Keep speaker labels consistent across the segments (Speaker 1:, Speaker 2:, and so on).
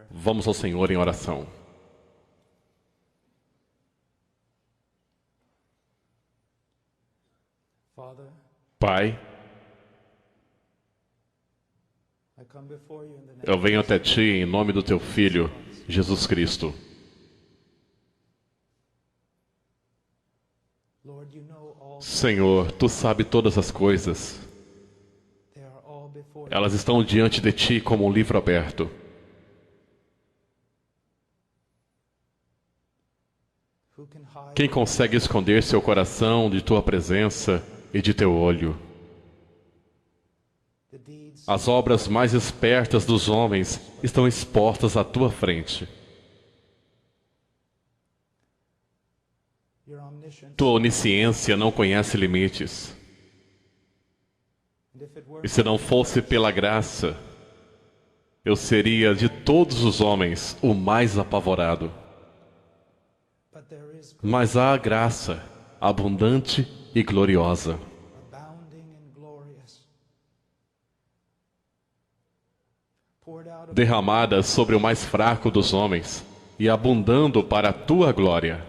Speaker 1: Vamos ao Senhor em oração. Pai, eu venho até Ti em nome do Teu Filho, Jesus Cristo. Senhor, Tu sabes todas as coisas. Elas estão diante de Ti como um livro aberto. Quem consegue esconder seu coração de Tua presença e de Teu olho? As obras mais espertas dos homens estão expostas à Tua frente. Tua onisciência não conhece limites. E se não fosse pela graça, eu seria de todos os homens o mais apavorado. Mas há a graça abundante e gloriosa. Derramada sobre o mais fraco dos homens e abundando para a Tua glória.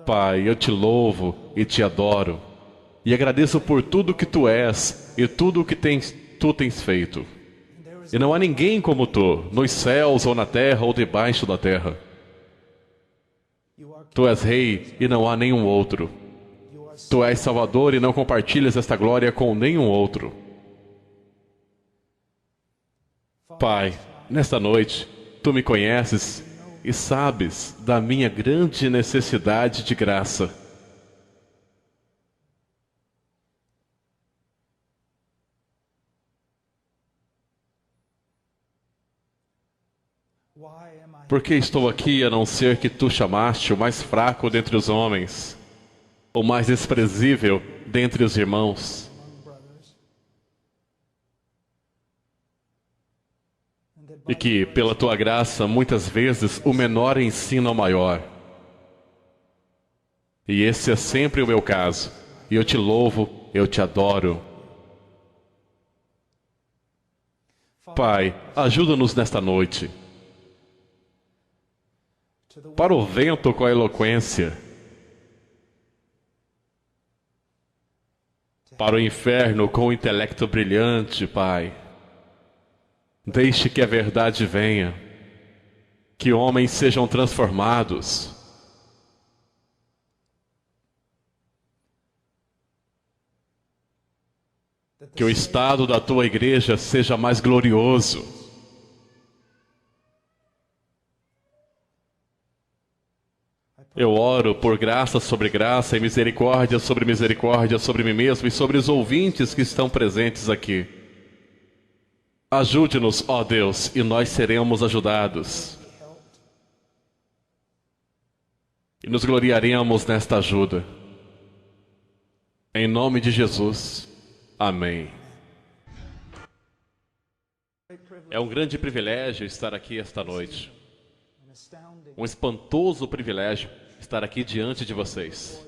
Speaker 1: Pai, eu Te louvo e Te adoro e agradeço por tudo que Tu és e tudo o que Tu tens feito. E não há ninguém como Tu, nos céus ou na terra ou debaixo da terra. Tu és Rei e não há nenhum outro. Tu és Salvador e não compartilhas esta glória com nenhum outro. Pai, nesta noite, Tu me conheces e sabes da minha grande necessidade de graça. Por que estou aqui a não ser que Tu chamaste o mais fraco dentre os homens, o mais desprezível dentre os irmãos? E que, pela Tua graça, muitas vezes o menor ensina o maior. E esse é sempre o meu caso. E eu Te louvo, eu Te adoro. Pai, ajuda-nos nesta noite. Para o vento com a eloquência. Para o inferno com o intelecto brilhante, Pai. Deixe que a verdade venha, que homens sejam transformados. Que o estado da Tua igreja seja mais glorioso. Eu oro por graça sobre graça e misericórdia sobre mim mesmo e sobre os ouvintes que estão presentes aqui. Ajude-nos, ó Deus, e nós seremos ajudados. E nos gloriaremos nesta ajuda. Em nome de Jesus. Amém. É um grande privilégio estar aqui esta noite. Um espantoso privilégio estar aqui diante de vocês.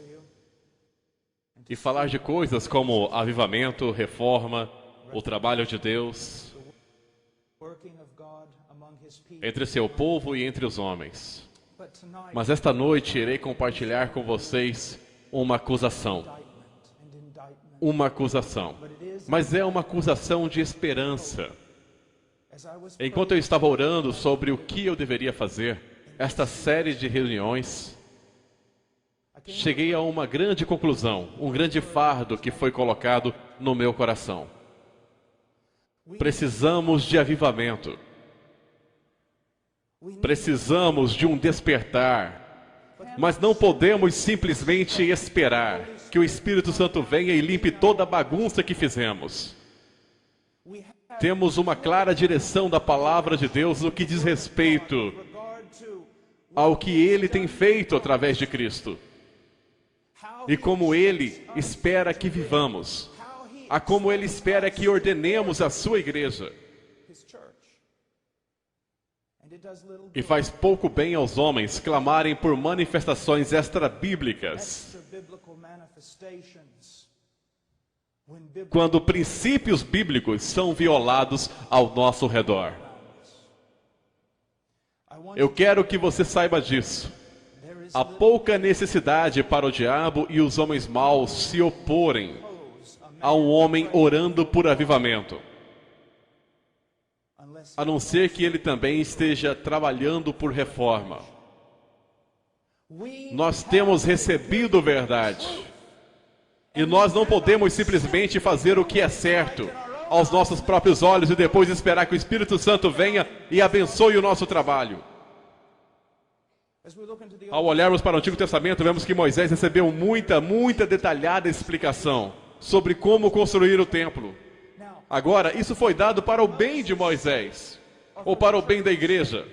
Speaker 1: E falar de coisas como avivamento, reforma, o trabalho de Deus entre seu povo e entre os homens. Mas esta noite irei compartilhar com vocês uma acusação. Uma acusação. Mas é uma acusação de esperança. Enquanto eu estava orando sobre o que eu deveria fazer, esta série de reuniões, cheguei a uma grande conclusão, um grande fardo que foi colocado no meu coração. Precisamos de avivamento. Precisamos de um despertar. Mas não podemos simplesmente esperar que o Espírito Santo venha e limpe toda a bagunça que fizemos. Temos uma clara direção da palavra de Deus no que diz respeito ao que Ele tem feito através de Cristo. E como Ele espera que vivamos. A como Ele espera que ordenemos a sua igreja. E faz pouco bem aos homens clamarem por manifestações extra-bíblicas, quando princípios bíblicos são violados ao nosso redor. Eu quero que você saiba disso. Há pouca necessidade para o diabo e os homens maus se oporem a um homem orando por avivamento, a não ser que ele também esteja trabalhando por reforma. Nós temos recebido verdade. E nós não podemos simplesmente fazer o que é certo aos nossos próprios olhos e depois esperar que o Espírito Santo venha e abençoe o nosso trabalho. Ao olharmos para o Antigo Testamento, vemos que Moisés recebeu muita detalhada explicação sobre como construir o templo. Agora, isso foi dado para o bem de Moisés, ou para o bem da igreja.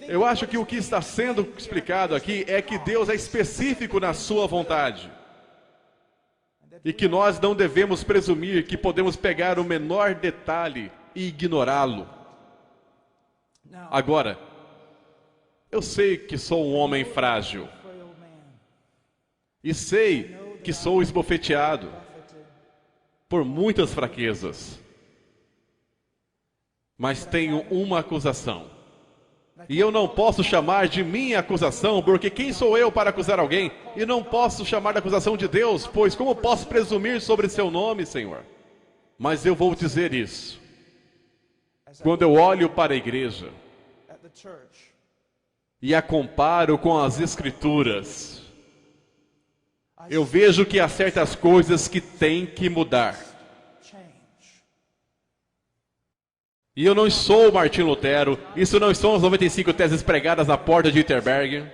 Speaker 1: Eu acho que o que está sendo explicado aqui é que Deus é específico na sua vontade. E que nós não devemos presumir que podemos pegar o menor detalhe e ignorá-lo. Agora, eu sei que sou um homem frágil. E sei que sou esbofeteado por muitas fraquezas. Mas tenho uma acusação. E eu não posso chamar de minha acusação, porque quem sou eu para acusar alguém? E não posso chamar de acusação de Deus, pois como posso presumir sobre seu nome, Senhor? Mas eu vou dizer isso. Quando eu olho para a igreja e a comparo com as Escrituras, eu vejo que há certas coisas que têm que mudar. E eu não sou Martim Lutero, isso não são as 95 teses pregadas na porta de Wittenberg.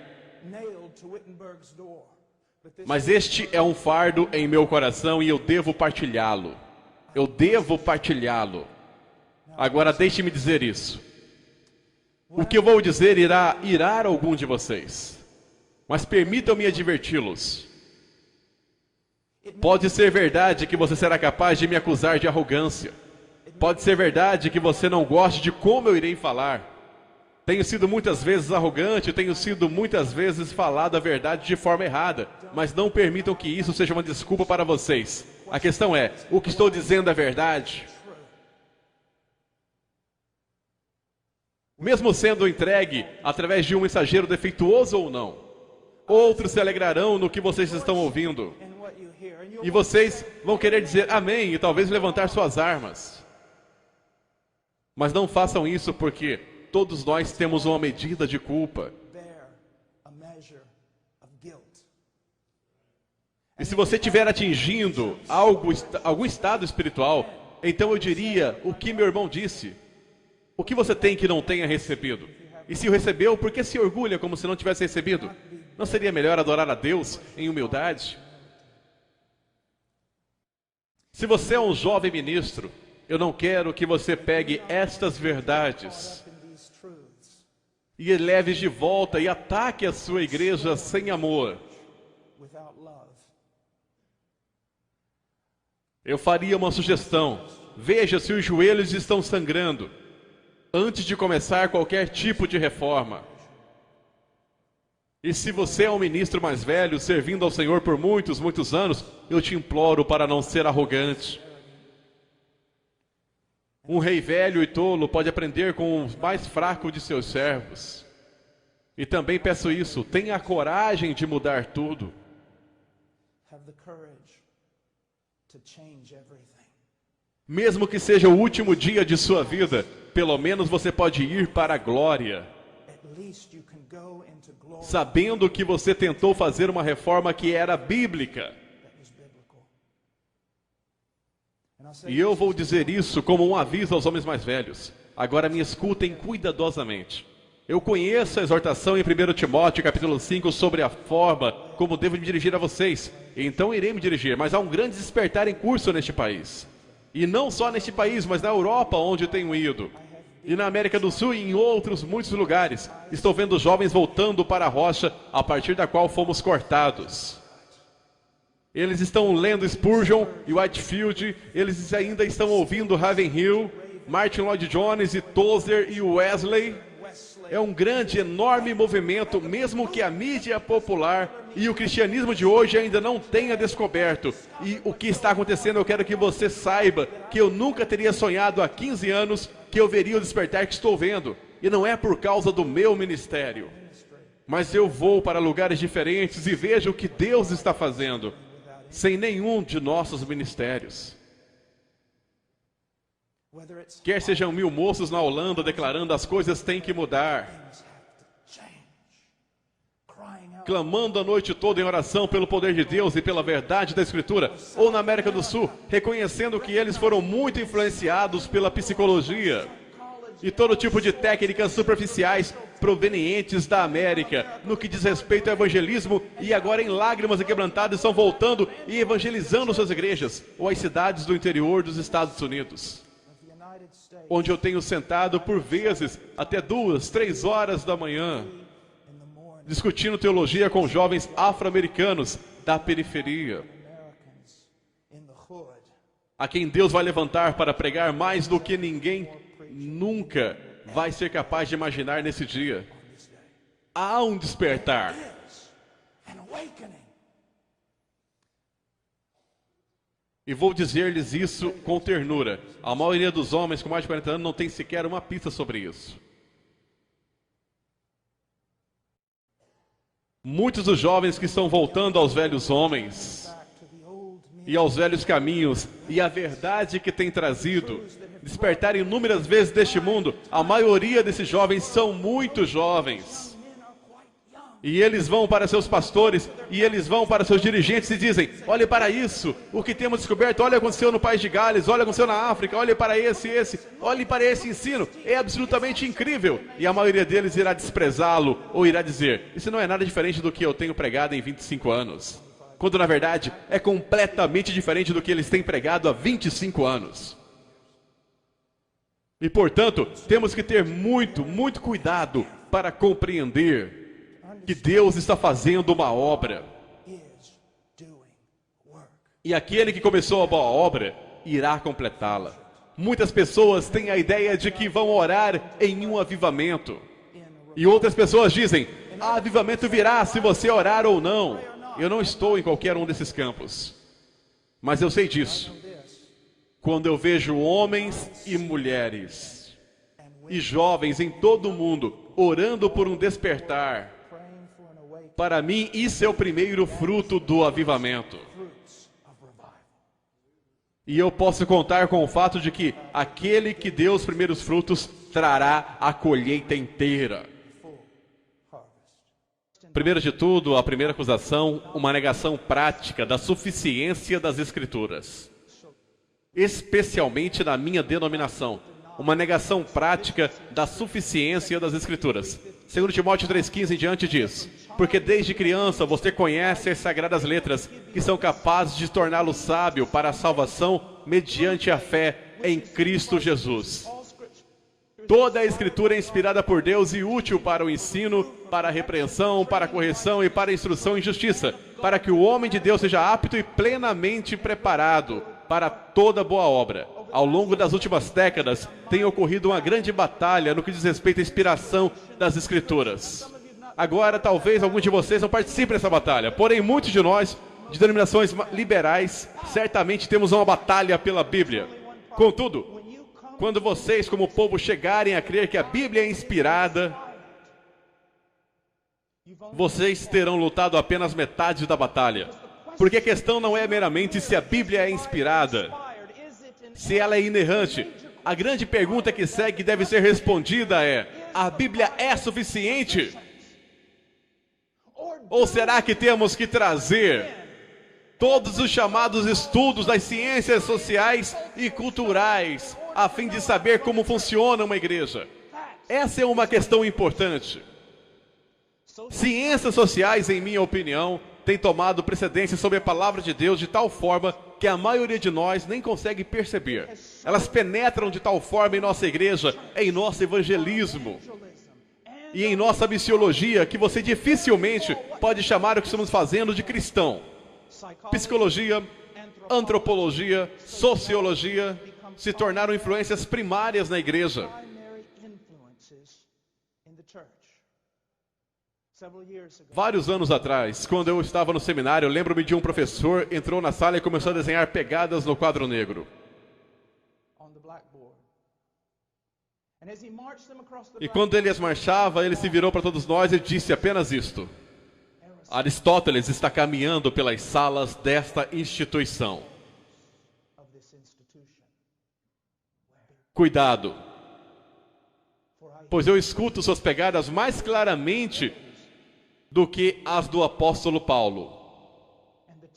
Speaker 1: Mas este é um fardo em meu coração e eu devo partilhá-lo. Eu devo partilhá-lo. Agora deixe-me dizer isso. O que eu vou dizer irá irar algum de vocês. Mas permitam-me adverti-los. Pode ser verdade que você será capaz de me acusar de arrogância. Pode ser verdade que você não goste de como eu irei falar. Tenho sido muitas vezes arrogante, tenho sido muitas vezes falado a verdade de forma errada. Mas não permitam que isso seja uma desculpa para vocês. A questão é, o que estou dizendo é verdade? Mesmo sendo entregue através de um mensageiro defeituoso ou não, outros se alegrarão no que vocês estão ouvindo. E vocês vão querer dizer amém e talvez levantar suas armas. Mas não façam isso porque todos nós temos uma medida de culpa. E se você estiver atingindo algum estado espiritual, então eu diria o que meu irmão disse. O que você tem que não tenha recebido? E se o recebeu, por que se orgulha como se não tivesse recebido? Não seria melhor adorar a Deus em humildade? Se você é um jovem ministro, eu não quero que você pegue estas verdades e leve de volta e ataque a sua igreja sem amor. Eu faria uma sugestão. Veja se os joelhos estão sangrando antes de começar qualquer tipo de reforma. E se você é um ministro mais velho, servindo ao Senhor por muitos anos, eu te imploro para não ser arrogante. Um rei velho e tolo pode aprender com o mais fraco de seus servos. E também peço isso, tenha a coragem de mudar tudo. Mesmo que seja o último dia de sua vida, pelo menos você pode ir para a glória, sabendo que você tentou fazer uma reforma que era bíblica. E eu vou dizer isso como um aviso aos homens mais velhos. Agora me escutem cuidadosamente. Eu conheço a exortação em 1 Timóteo capítulo 5 sobre a forma como devo me dirigir a vocês. Então irei me dirigir, mas há um grande despertar em curso neste país. E não só neste país, mas na Europa, onde tenho ido. E na América do Sul e em muitos lugares. Estou vendo jovens voltando para a rocha a partir da qual fomos cortados. Eles estão lendo Spurgeon e Whitefield, eles ainda estão ouvindo Ravenhill, Martin Lloyd Jones e Tozer e Wesley. É um grande, enorme movimento, mesmo que a mídia popular e o cristianismo de hoje ainda não tenha descoberto. E o que está acontecendo, eu quero que você saiba que eu nunca teria sonhado há 15 anos que eu veria o despertar que estou vendo. E não é por causa do meu ministério, mas eu vou para lugares diferentes e vejo o que Deus está fazendo, sem nenhum de nossos ministérios. Quer sejam 1000 moços na Holanda declarando as coisas têm que mudar, clamando a noite toda em oração pelo poder de Deus e pela verdade da Escritura, ou na América do Sul, reconhecendo que eles foram muito influenciados pela psicologia e todo tipo de técnicas superficiais provenientes da América, no que diz respeito ao evangelismo, e agora em lágrimas e quebrantadas estão voltando e evangelizando suas igrejas, ou as cidades do interior dos Estados Unidos, onde eu tenho sentado por vezes até 2, 3 horas da manhã, discutindo teologia com jovens afro-americanos da periferia, a quem Deus vai levantar para pregar mais do que ninguém nunca vai ser capaz de imaginar nesse dia. Há um despertar. E vou dizer-lhes isso com ternura. A maioria dos homens com mais de 40 anos não tem sequer uma pista sobre isso. Muitos dos jovens que estão voltando aos velhos homens e aos velhos caminhos e a verdade que tem trazido, despertar inúmeras vezes deste mundo, a maioria desses jovens são muito jovens. E eles vão para seus pastores, e eles vão para seus dirigentes e dizem, olhe para isso, o que temos descoberto, olha o que aconteceu no País de Gales, olha o que aconteceu na África, olhe para olhe para esse ensino, é absolutamente incrível. E a maioria deles irá desprezá-lo, ou irá dizer, isso não é nada diferente do que eu tenho pregado em 25 anos. Quando na verdade é completamente diferente do que eles têm pregado há 25 anos. E portanto, temos que ter muito, muito cuidado para compreender que Deus está fazendo uma obra. E aquele que começou a boa obra irá completá-la. Muitas pessoas têm a ideia de que vão orar em um avivamento. E outras pessoas dizem, avivamento virá se você orar ou não. Eu não estou em qualquer um desses campos. Mas eu sei disso. Quando eu vejo homens e mulheres e jovens em todo o mundo orando por um despertar, para mim isso é o primeiro fruto do avivamento. E eu posso contar com o fato de que aquele que deu os primeiros frutos trará a colheita inteira. Primeiro de tudo, a primeira acusação, uma negação prática da suficiência das Escrituras. Especialmente na minha denominação, uma negação prática da suficiência das Escrituras. 2 Timóteo 3,15 em diante diz, porque desde criança você conhece as sagradas letras, que são capazes de torná-lo sábio para a salvação mediante a fé em Cristo Jesus. Toda a Escritura é inspirada por Deus e útil para o ensino, para a repreensão, para a correção e para a instrução em justiça, para que o homem de Deus seja apto e plenamente preparado para toda boa obra. Ao longo das últimas décadas, tem ocorrido uma grande batalha no que diz respeito à inspiração das Escrituras. Agora, talvez alguns de vocês não participem dessa batalha, porém, muitos de nós, de denominações liberais, certamente temos uma batalha pela Bíblia. Contudo, quando vocês, como povo, chegarem a crer que a Bíblia é inspirada, vocês terão lutado apenas metade da batalha. Porque a questão não é meramente se a Bíblia é inspirada, se ela é inerrante. A grande pergunta que segue deve ser respondida é, a Bíblia é suficiente? Ou será que temos que trazer todos os chamados estudos das ciências sociais e culturais, a fim de saber como funciona uma igreja? Essa é uma questão importante. Ciências sociais, em minha opinião, têm tomado precedência sobre a palavra de Deus de tal forma que a maioria de nós nem consegue perceber. Elas penetram de tal forma em nossa igreja, em nosso evangelismo e em nossa missiologia, que você dificilmente pode chamar o que estamos fazendo de cristão. Psicologia, antropologia, sociologia se tornaram influências primárias na igreja. Vários anos atrás, quando eu estava no seminário, eu lembro-me de um professor entrou na sala e começou a desenhar pegadas no quadro negro. E quando ele as marchava, ele se virou para todos nós e disse apenas isto: Aristóteles está caminhando pelas salas desta instituição. Cuidado, pois eu escuto suas pegadas mais claramente do que as do apóstolo Paulo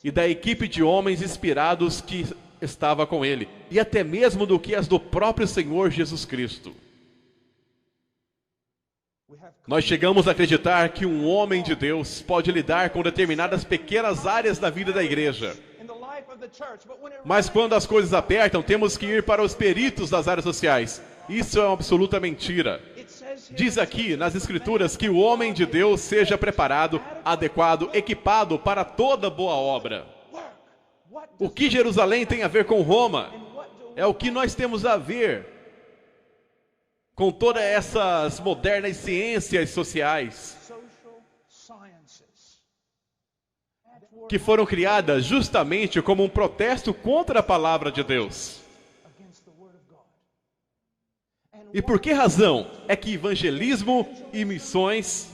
Speaker 1: e da equipe de homens inspirados que estava com ele, e até mesmo do que as do próprio Senhor Jesus Cristo. Nós chegamos a acreditar que um homem de Deus pode lidar com determinadas pequenas áreas da vida da igreja. Mas quando as coisas apertam, temos que ir para os peritos das áreas sociais. Isso é uma absoluta mentira. Diz aqui nas Escrituras que o homem de Deus seja preparado, adequado, equipado para toda boa obra. O que Jerusalém tem a ver com Roma? É o que nós temos a ver com todas essas modernas ciências sociais que foram criadas justamente como um protesto contra a palavra de Deus. E por que razão é que evangelismo e missões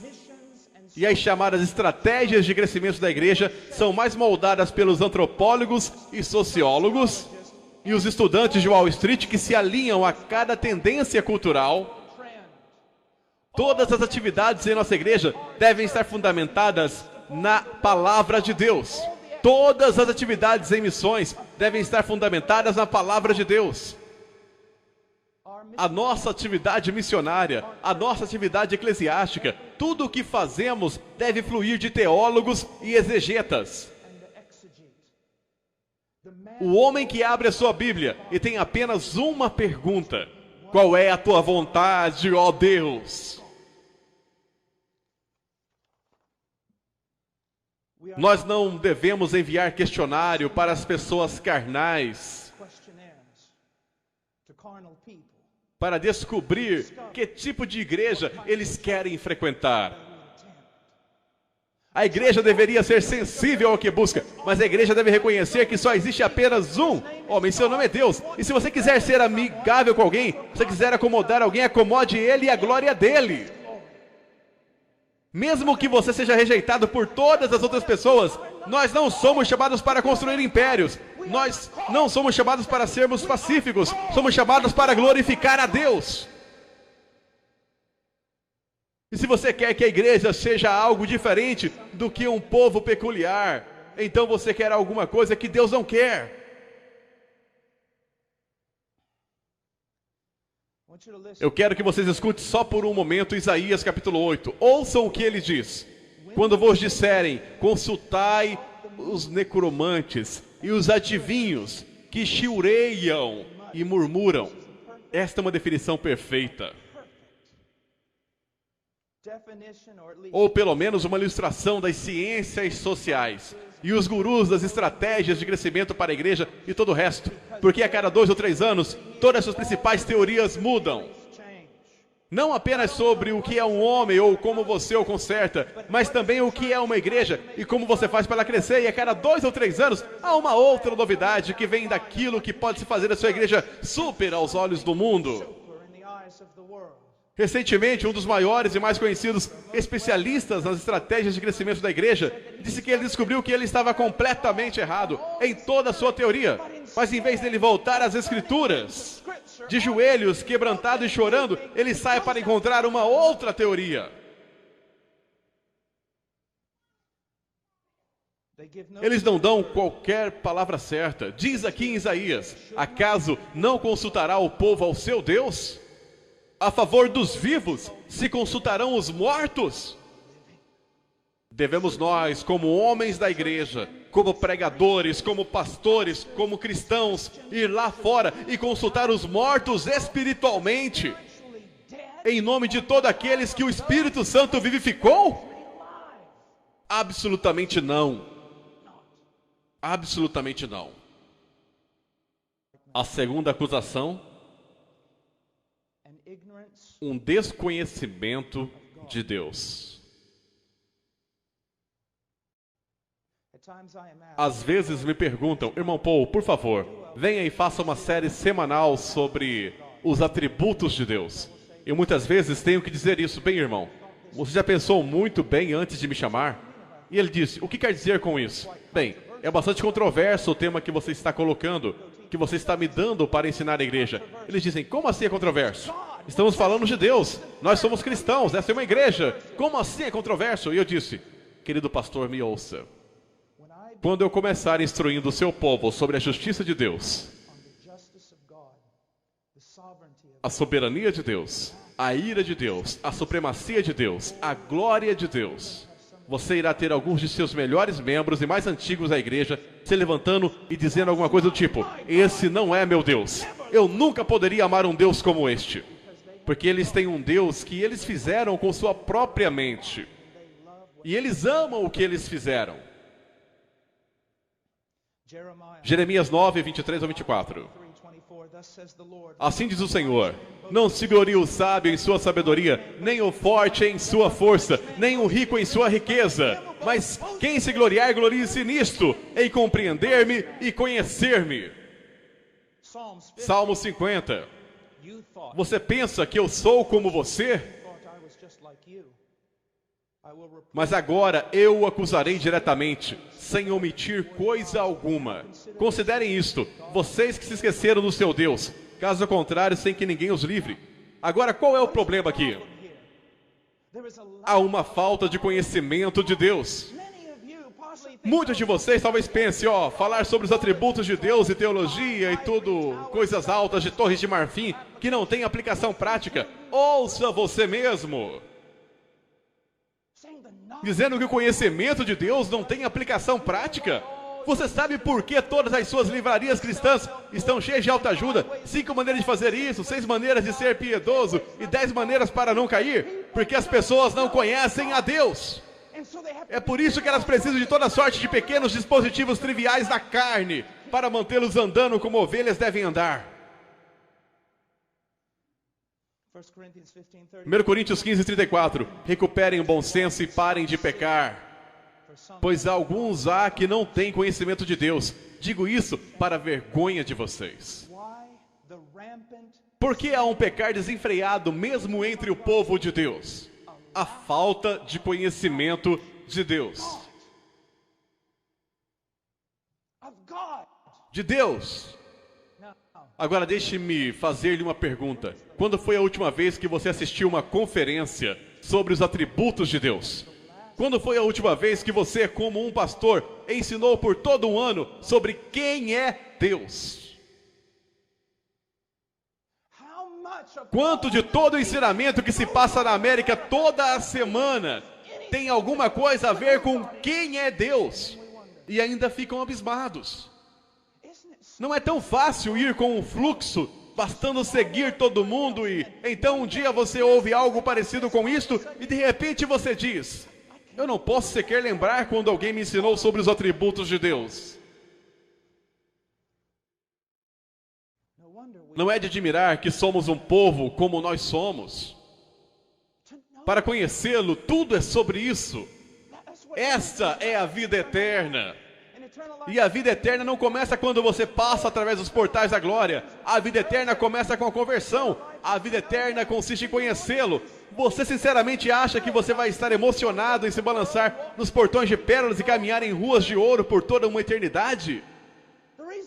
Speaker 1: e as chamadas estratégias de crescimento da igreja são mais moldadas pelos antropólogos e sociólogos e os estudantes de Wall Street que se alinham a cada tendência cultural? Todas as atividades em nossa igreja devem estar fundamentadas na palavra de Deus. Todas as atividades em missões devem estar fundamentadas na palavra de Deus. A nossa atividade missionária, a nossa atividade eclesiástica, tudo o que fazemos deve fluir de teólogos e exegetas. O homem que abre a sua Bíblia e tem apenas uma pergunta: qual é a tua vontade, ó Deus? Nós não devemos enviar questionário para as pessoas carnais para descobrir que tipo de igreja eles querem frequentar. A igreja deveria ser sensível ao que busca, mas a igreja deve reconhecer que só existe apenas um homem, seu nome é Deus. E se você quiser ser amigável com alguém, se você quiser acomodar alguém, acomode ele e a glória dele. Mesmo que você seja rejeitado por todas as outras pessoas, nós não somos chamados para construir impérios. Nós não somos chamados para sermos pacíficos. Somos chamados para glorificar a Deus. E se você quer que a igreja seja algo diferente do que um povo peculiar, então você quer alguma coisa que Deus não quer. Eu quero que vocês escutem só por um momento Isaías capítulo 8. Ouçam o que ele diz. Quando vos disserem, consultai os necromantes e os adivinhos que chiureiam e murmuram. Esta é uma definição perfeita. Ou pelo menos uma ilustração das ciências sociais e os gurus das estratégias de crescimento para a igreja e todo o resto, porque a cada 2 ou 3 anos todas as suas principais teorias mudam. Não apenas sobre o que é um homem ou como você o conserta, mas também o que é uma igreja e como você faz para ela crescer. E a cada 2 ou 3 anos há uma outra novidade que vem daquilo que pode se fazer da sua igreja super aos olhos do mundo. Recentemente, um dos maiores e mais conhecidos especialistas nas estratégias de crescimento da igreja disse que ele descobriu que ele estava completamente errado em toda a sua teoria. Mas em vez dele voltar às escrituras, de joelhos, quebrantado e chorando, ele sai para encontrar uma outra teoria. Eles não dão qualquer palavra certa. Diz aqui em Isaías: acaso não consultará o povo ao seu Deus? A favor dos vivos se consultarão os mortos? Devemos nós, como homens da igreja, como pregadores, como pastores, como cristãos, ir lá fora e consultar os mortos espiritualmente, em nome de todos aqueles que o Espírito Santo vivificou? Absolutamente não. Absolutamente não. A segunda acusação: um desconhecimento de Deus. Às vezes me perguntam: irmão Paul, por favor, venha e faça uma série semanal sobre os atributos de Deus. Eu muitas vezes tenho que dizer isso. Bem, irmão, você já pensou muito bem antes de me chamar? E ele disse, o que quer dizer com isso? Bem, é bastante controverso o tema que você está colocando, que você está me dando para ensinar a igreja. Eles dizem, como assim é controverso? Estamos falando de Deus, nós somos cristãos, essa é uma igreja. Como assim é controverso? E eu disse, querido pastor, me ouça. Quando eu começar instruindo o seu povo sobre a justiça de Deus, a soberania de Deus, a ira de Deus, a supremacia de Deus, a glória de Deus, você irá ter alguns de seus melhores membros e mais antigos da igreja se levantando e dizendo alguma coisa do tipo, esse não é meu Deus, eu nunca poderia amar um Deus como este, porque eles têm um Deus que eles fizeram com sua própria mente, e eles amam o que eles fizeram. Jeremias 9, 23 ao 24. Assim diz o Senhor, não se glorie o sábio em sua sabedoria, nem o forte em sua força, nem o rico em sua riqueza, mas quem se gloriar, glorie-se nisto, em compreender-me e conhecer-me. Salmo 50. Você pensa que eu sou como você? Mas agora eu o acusarei diretamente, sem omitir coisa alguma. Considerem isto, vocês que se esqueceram do seu Deus, caso contrário, sem que ninguém os livre. Agora, qual é o problema aqui? Há uma falta de conhecimento de Deus. Muitos de vocês talvez pensem, falar sobre os atributos de Deus e teologia e tudo, coisas altas de torres de marfim, que não tem aplicação prática. Ouça você mesmo. Dizendo que o conhecimento de Deus não tem aplicação prática. Você sabe por que todas as suas livrarias cristãs estão cheias de autoajuda? 5 maneiras de fazer isso, 6 maneiras de ser piedoso e 10 maneiras para não cair? Porque as pessoas não conhecem a Deus. É por isso que elas precisam de toda sorte de pequenos dispositivos triviais da carne para mantê-los andando como ovelhas devem andar. 1 Coríntios 15, 34. Recuperem o bom senso e parem de pecar, pois alguns há que não têm conhecimento de Deus. Digo isso para a vergonha de vocês. Por que há um pecar desenfreado mesmo entre o povo de Deus? A falta de conhecimento de Deus. De Deus. Agora deixe-me fazer-lhe uma pergunta. Quando foi a última vez que você assistiu uma conferência sobre os atributos de Deus? Quando foi a última vez que você, como um pastor, ensinou por todo um ano sobre quem é Deus? Quanto de todo o ensinamento que se passa na América toda a semana tem alguma coisa a ver com quem é Deus? E ainda ficam abismados. Não é tão fácil ir com o fluxo, bastando seguir todo mundo e então um dia você ouve algo parecido com isto e de repente você diz, eu não posso sequer lembrar quando alguém me ensinou sobre os atributos de Deus. Não é de admirar que somos um povo como nós somos. Para conhecê-lo, tudo é sobre isso. Esta é a vida eterna. E a vida eterna não começa quando você passa através dos portais da glória. A vida eterna começa com a conversão. A vida eterna consiste em conhecê-lo. Você sinceramente acha que você vai estar emocionado em se balançar nos portões de pérolas e caminhar em ruas de ouro por toda uma eternidade?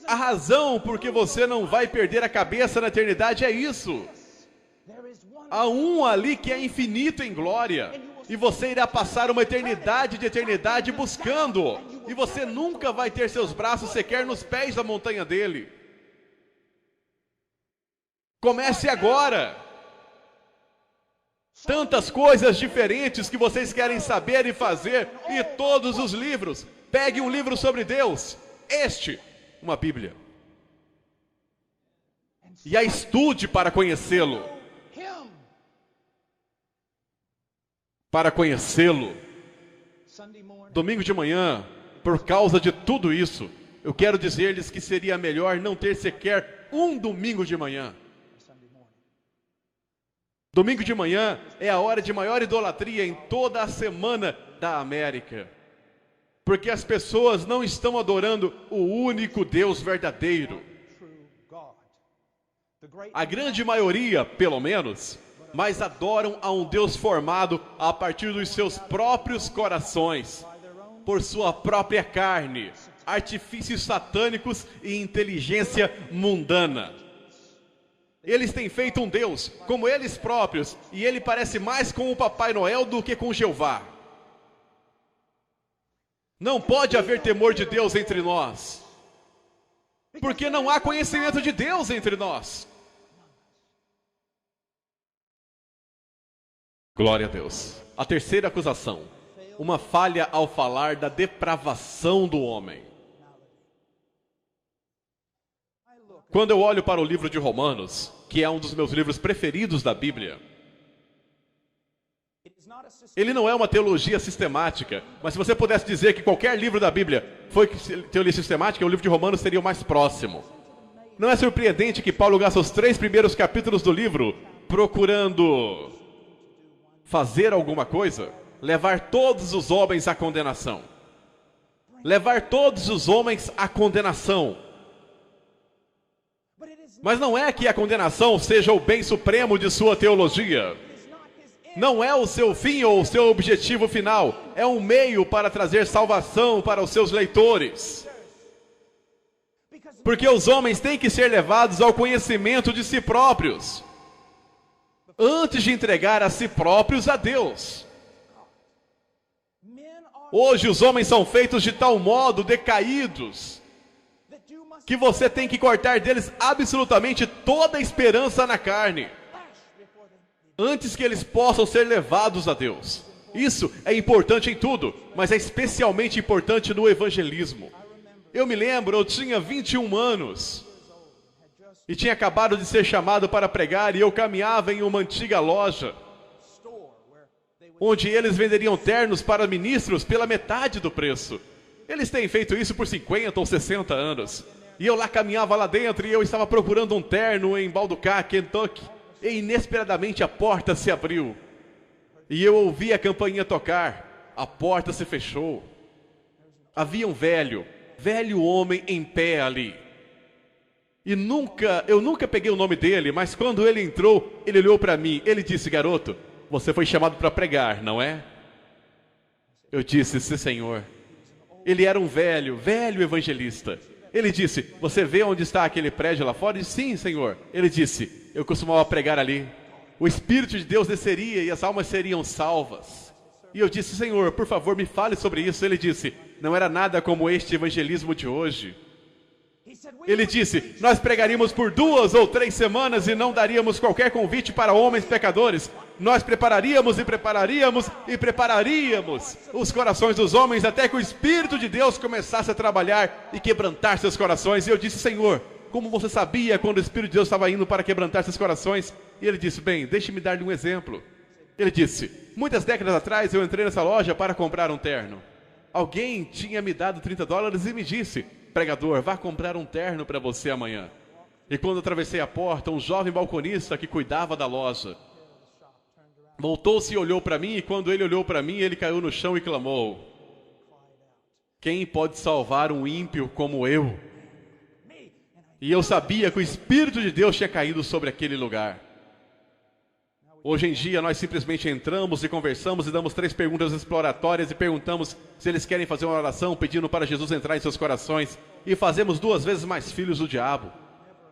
Speaker 1: A razão por que você não vai perder a cabeça na eternidade é isso. Há um ali que é infinito em glória. E você irá passar uma eternidade de eternidade buscando. E você nunca vai ter seus braços sequer nos pés da montanha dele. Comece agora. Tantas coisas diferentes que vocês querem saber e fazer. E todos os livros. Pegue um livro sobre Deus. Uma Bíblia. E a estude para conhecê-lo. Para conhecê-lo. Domingo de manhã, por causa de tudo isso, eu quero dizer-lhes que seria melhor não ter sequer um domingo de manhã. Domingo de manhã é a hora de maior idolatria em toda a semana da América. Porque as pessoas não estão adorando o único Deus verdadeiro. A grande maioria, pelo menos, mas adoram a um Deus formado a partir dos seus próprios corações, por sua própria carne, artifícios satânicos e inteligência mundana. Eles têm feito um Deus como eles próprios, e ele parece mais com o Papai Noel do que com Jeová. Não pode haver temor de Deus entre nós, porque não há conhecimento de Deus entre nós. Glória a Deus. A terceira acusação: uma falha ao falar da depravação do homem. Quando eu olho para o livro de Romanos, que é um dos meus livros preferidos da Bíblia, ele não é uma teologia sistemática, mas se você pudesse dizer que qualquer livro da Bíblia foi teologia sistemática, o livro de Romanos seria o mais próximo. Não é surpreendente que Paulo gasta os 3 primeiros capítulos do livro procurando fazer alguma coisa? Levar todos os homens à condenação. Levar todos os homens à condenação. Mas não é que a condenação seja o bem supremo de sua teologia. Não é o seu fim ou o seu objetivo final. É um meio para trazer salvação para os seus leitores. Porque os homens têm que ser levados ao conhecimento de si próprios, antes de entregar a si próprios a Deus. Hoje os homens são feitos de tal modo decaídos, que você tem que cortar deles absolutamente toda a esperança na carne, antes que eles possam ser levados a Deus. Isso é importante em tudo, mas é especialmente importante no evangelismo. Eu me lembro, eu tinha 21 anos, e tinha acabado de ser chamado para pregar, e eu caminhava em uma antiga loja, onde eles venderiam ternos para ministros pela metade do preço. Eles têm feito isso por 50 ou 60 anos. E eu lá caminhava lá dentro, e eu estava procurando um terno em Balducá, Kentucky. E inesperadamente a porta se abriu. E eu ouvi a campainha tocar. A porta se fechou. Havia um velho homem em pé ali. E eu nunca peguei o nome dele, mas quando ele entrou, ele olhou para mim. Ele disse: garoto, você foi chamado para pregar, não é? Eu disse: sim, senhor. Ele era um velho evangelista. Ele disse: você vê onde está aquele prédio lá fora? Eu disse: sim, senhor. Ele disse: eu costumava pregar ali. O Espírito de Deus desceria e as almas seriam salvas. E eu disse: senhor, por favor, me fale sobre isso. Ele disse: não era nada como este evangelismo de hoje. Ele disse: nós pregaríamos por 2 ou 3 semanas e não daríamos qualquer convite para homens pecadores. Nós prepararíamos os corações dos homens até que o Espírito de Deus começasse a trabalhar e quebrantar seus corações. E eu disse: senhor, como você sabia quando o Espírito de Deus estava indo para quebrantar seus corações? E ele disse: bem, deixe-me dar-lhe um exemplo. Ele disse: muitas décadas atrás eu entrei nessa loja para comprar um terno. Alguém tinha me dado $30 e me disse: pregador, vá comprar um terno para você amanhã. E quando eu atravessei a porta, um jovem balconista que cuidava da loja voltou-se e olhou para mim, e quando ele olhou para mim, ele caiu no chão e clamou: quem pode salvar um ímpio como eu? E eu sabia que o Espírito de Deus tinha caído sobre aquele lugar. Hoje em dia nós simplesmente entramos e conversamos e damos 3 perguntas exploratórias e perguntamos se eles querem fazer uma oração pedindo para Jesus entrar em seus corações, e fazemos 2 vezes mais filhos do diabo,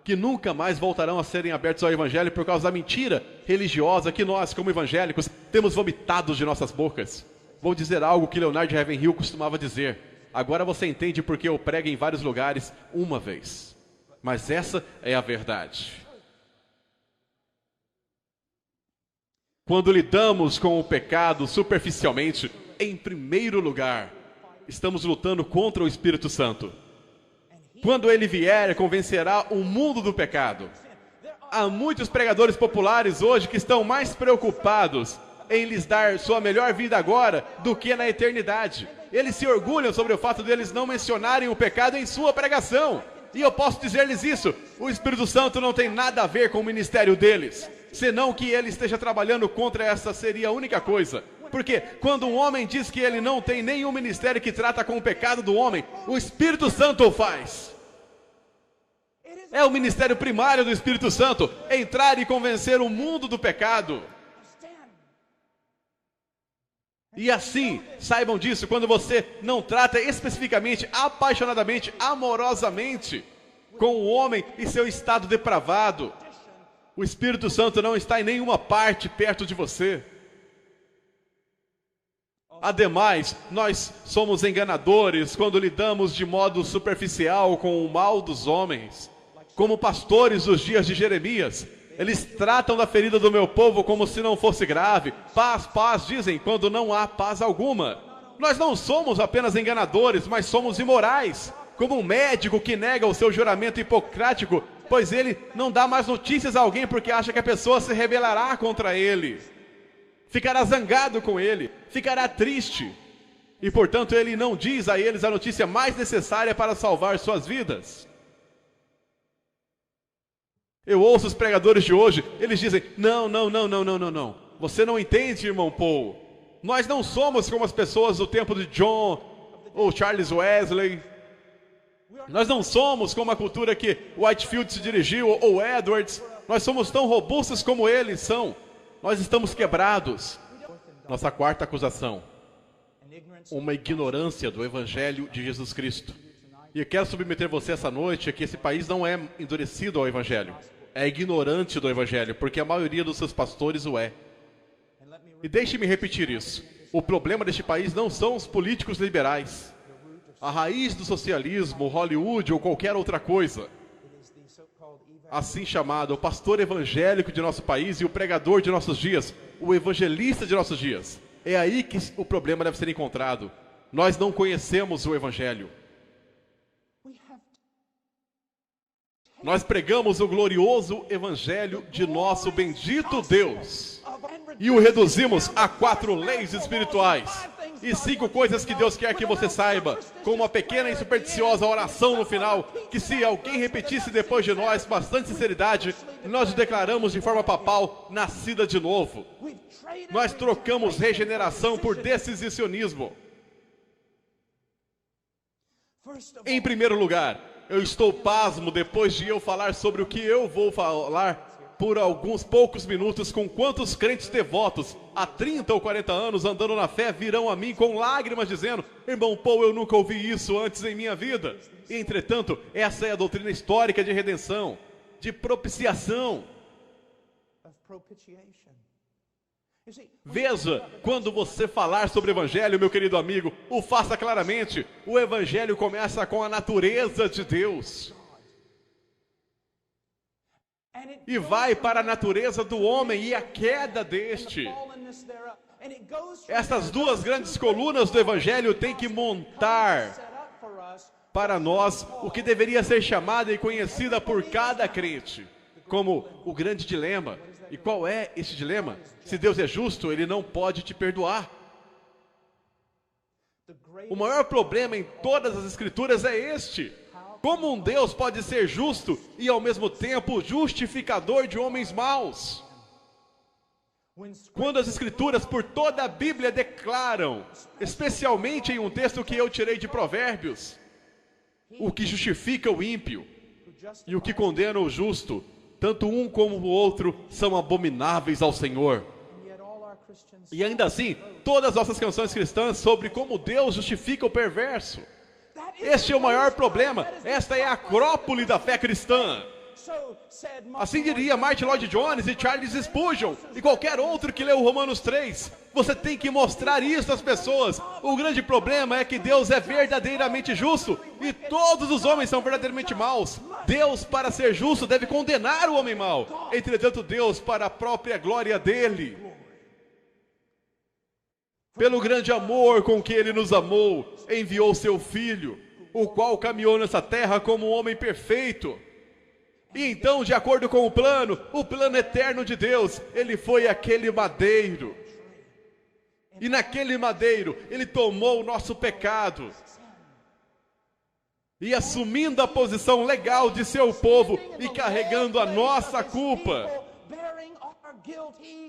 Speaker 1: que nunca mais voltarão a serem abertos ao Evangelho por causa da mentira religiosa que nós, como evangélicos, temos vomitado de nossas bocas. Vou dizer algo que Leonard Ravenhill costumava dizer: agora você entende porque eu prego em vários lugares uma vez, mas essa é a verdade. Quando lidamos com o pecado superficialmente, em primeiro lugar, estamos lutando contra o Espírito Santo. Quando ele vier, convencerá o mundo do pecado. Há muitos pregadores populares hoje que estão mais preocupados em lhes dar sua melhor vida agora do que na eternidade. Eles se orgulham sobre o fato de eles não mencionarem o pecado em sua pregação. E eu posso dizer-lhes isso: o Espírito Santo não tem nada a ver com o ministério deles, senão que ele esteja trabalhando contra essa seria a única coisa. Porque quando um homem diz que ele não tem nenhum ministério que trata com o pecado do homem, o Espírito Santo o faz. É o ministério primário do Espírito Santo, entrar e convencer o mundo do pecado. E assim, saibam disso, quando você não trata especificamente, apaixonadamente, amorosamente com o homem e seu estado depravado, o Espírito Santo não está em nenhuma parte perto de você. Ademais, nós somos enganadores quando lidamos de modo superficial com o mal dos homens. Como pastores dos dias de Jeremias, eles tratam da ferida do meu povo como se não fosse grave. Paz, paz, dizem, quando não há paz alguma. Nós não somos apenas enganadores, mas somos imorais. Como um médico que nega o seu juramento hipocrático, pois ele não dá mais notícias a alguém porque acha que a pessoa se rebelará contra ele. Ficará zangado com ele, ficará triste. E portanto ele não diz a eles a notícia mais necessária para salvar suas vidas. Eu ouço os pregadores de hoje, eles dizem, não. Você não entende, irmão Paul. Nós não somos como as pessoas do tempo de John ou Charles Wesley. Nós não somos como a cultura que Whitefield se dirigiu ou Edwards. Nós somos tão robustos como eles são. Nós estamos quebrados. Nossa quarta acusação. Uma ignorância do Evangelho de Jesus Cristo. E eu quero submeter você essa noite a que esse país não é endurecido ao Evangelho. É ignorante do Evangelho, porque a maioria dos seus pastores o é. E deixe-me repetir isso. O problema deste país não são os políticos liberais. A raiz do socialismo, Hollywood ou qualquer outra coisa. Assim chamado, o pastor evangélico de nosso país e o pregador de nossos dias, o evangelista de nossos dias. É aí que o problema deve ser encontrado. Nós não conhecemos o Evangelho. Nós pregamos o glorioso Evangelho de nosso bendito Deus e o reduzimos a 4 leis espirituais e 5 coisas que Deus quer que você saiba, com uma pequena e supersticiosa oração no final, que se alguém repetisse depois de nós com bastante sinceridade, nós o declaramos de forma papal, nascida de novo. Nós trocamos regeneração por decisionismo. Em primeiro lugar, eu estou pasmo depois de eu falar sobre o que eu vou falar por alguns poucos minutos com quantos crentes devotos há 30 ou 40 anos andando na fé virão a mim com lágrimas dizendo: irmão Paul, eu nunca ouvi isso antes em minha vida. Entretanto, essa é a doutrina histórica de redenção, de propiciação. Veja, quando você falar sobre o Evangelho, meu querido amigo, o faça claramente. O Evangelho começa com a natureza de Deus e vai para a natureza do homem e a queda deste. Essas duas grandes colunas do Evangelho têm que montar para nós o que deveria ser chamada e conhecida por cada crente como o grande dilema. E qual é esse dilema? Se Deus é justo, Ele não pode te perdoar. O maior problema em todas as Escrituras é este: como um Deus pode ser justo e ao mesmo tempo justificador de homens maus? Quando as Escrituras por toda a Bíblia declaram, especialmente em um texto que eu tirei de Provérbios, o que justifica o ímpio e o que condena o justo, tanto um como o outro são abomináveis ao Senhor. E ainda assim, todas as nossas canções cristãs sobre como Deus justifica o perverso. Este é o maior problema. Esta é a acrópole da fé cristã. Assim diria Martin Lloyd Jones e Charles Spurgeon e qualquer outro que leu Romanos 3. Você tem que mostrar isso às pessoas. O grande problema é que Deus é verdadeiramente justo e todos os homens são verdadeiramente maus. Deus, para ser justo, deve condenar o homem mau. Entretanto, Deus, para a própria glória dele, pelo grande amor com que Ele nos amou, enviou seu Filho, o qual caminhou nessa terra como um homem perfeito. E então, de acordo com o plano eterno de Deus, Ele foi aquele madeiro. E naquele madeiro, Ele tomou o nosso pecado. E assumindo a posição legal de seu povo e carregando a nossa culpa,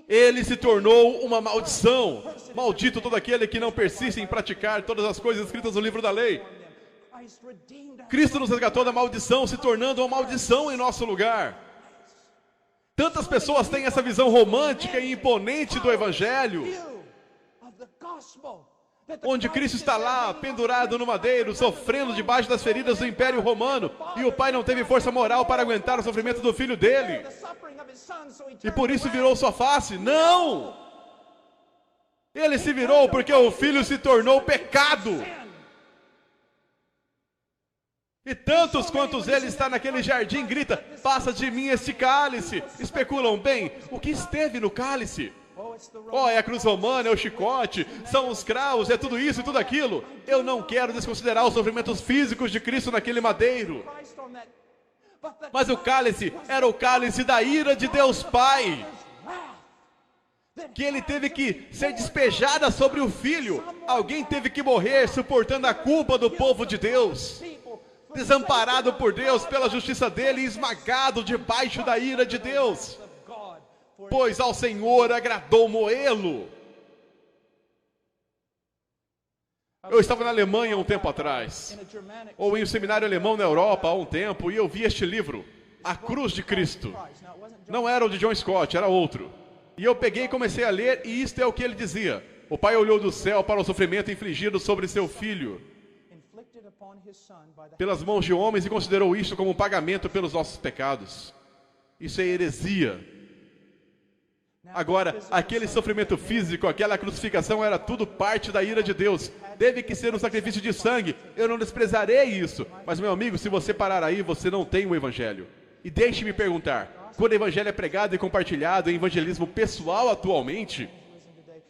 Speaker 1: Ele se tornou uma maldição. Maldito todo aquele que não persiste em praticar todas as coisas escritas no livro da lei. Cristo nos resgatou da maldição, se tornando uma maldição em nosso lugar. Tantas pessoas têm essa visão romântica e imponente do Evangelho, onde Cristo está lá, pendurado no madeiro, sofrendo debaixo das feridas do Império Romano, e o Pai não teve força moral para aguentar o sofrimento do Filho dele, e por isso virou sua face. Não! Ele se virou porque o Filho se tornou pecado. E tantos quantos ele está naquele jardim, grita, passa de mim este cálice. Especulam, bem, o que esteve no cálice? Oh, é a cruz romana, é o chicote, são os cravos, é tudo isso e tudo aquilo. Eu não quero desconsiderar os sofrimentos físicos de Cristo naquele madeiro. Mas o cálice era o cálice da ira de Deus Pai, que ele teve que ser despejada sobre o Filho. Alguém teve que morrer suportando a culpa do povo de Deus, desamparado por Deus pela justiça dele e esmagado debaixo da ira de Deus, pois ao Senhor agradou moê-lo. Eu estava na Alemanha um tempo atrás, ou em um seminário alemão na Europa há um tempo, e eu vi este livro, A Cruz de Cristo. Não era o de John Scott, era outro. E eu peguei e comecei a ler, e isto é o que ele dizia. O Pai olhou do céu para o sofrimento infligido sobre seu Filho pelas mãos de homens e considerou isto como um pagamento pelos nossos pecados. Isso é heresia. Agora, aquele sofrimento físico, aquela crucificação era tudo parte da ira de Deus. Teve que ser um sacrifício de sangue. Eu não desprezarei isso. Mas, meu amigo, se você parar aí, você não tem o Evangelho. E deixe-me perguntar, quando o Evangelho é pregado e compartilhado em evangelismo pessoal atualmente,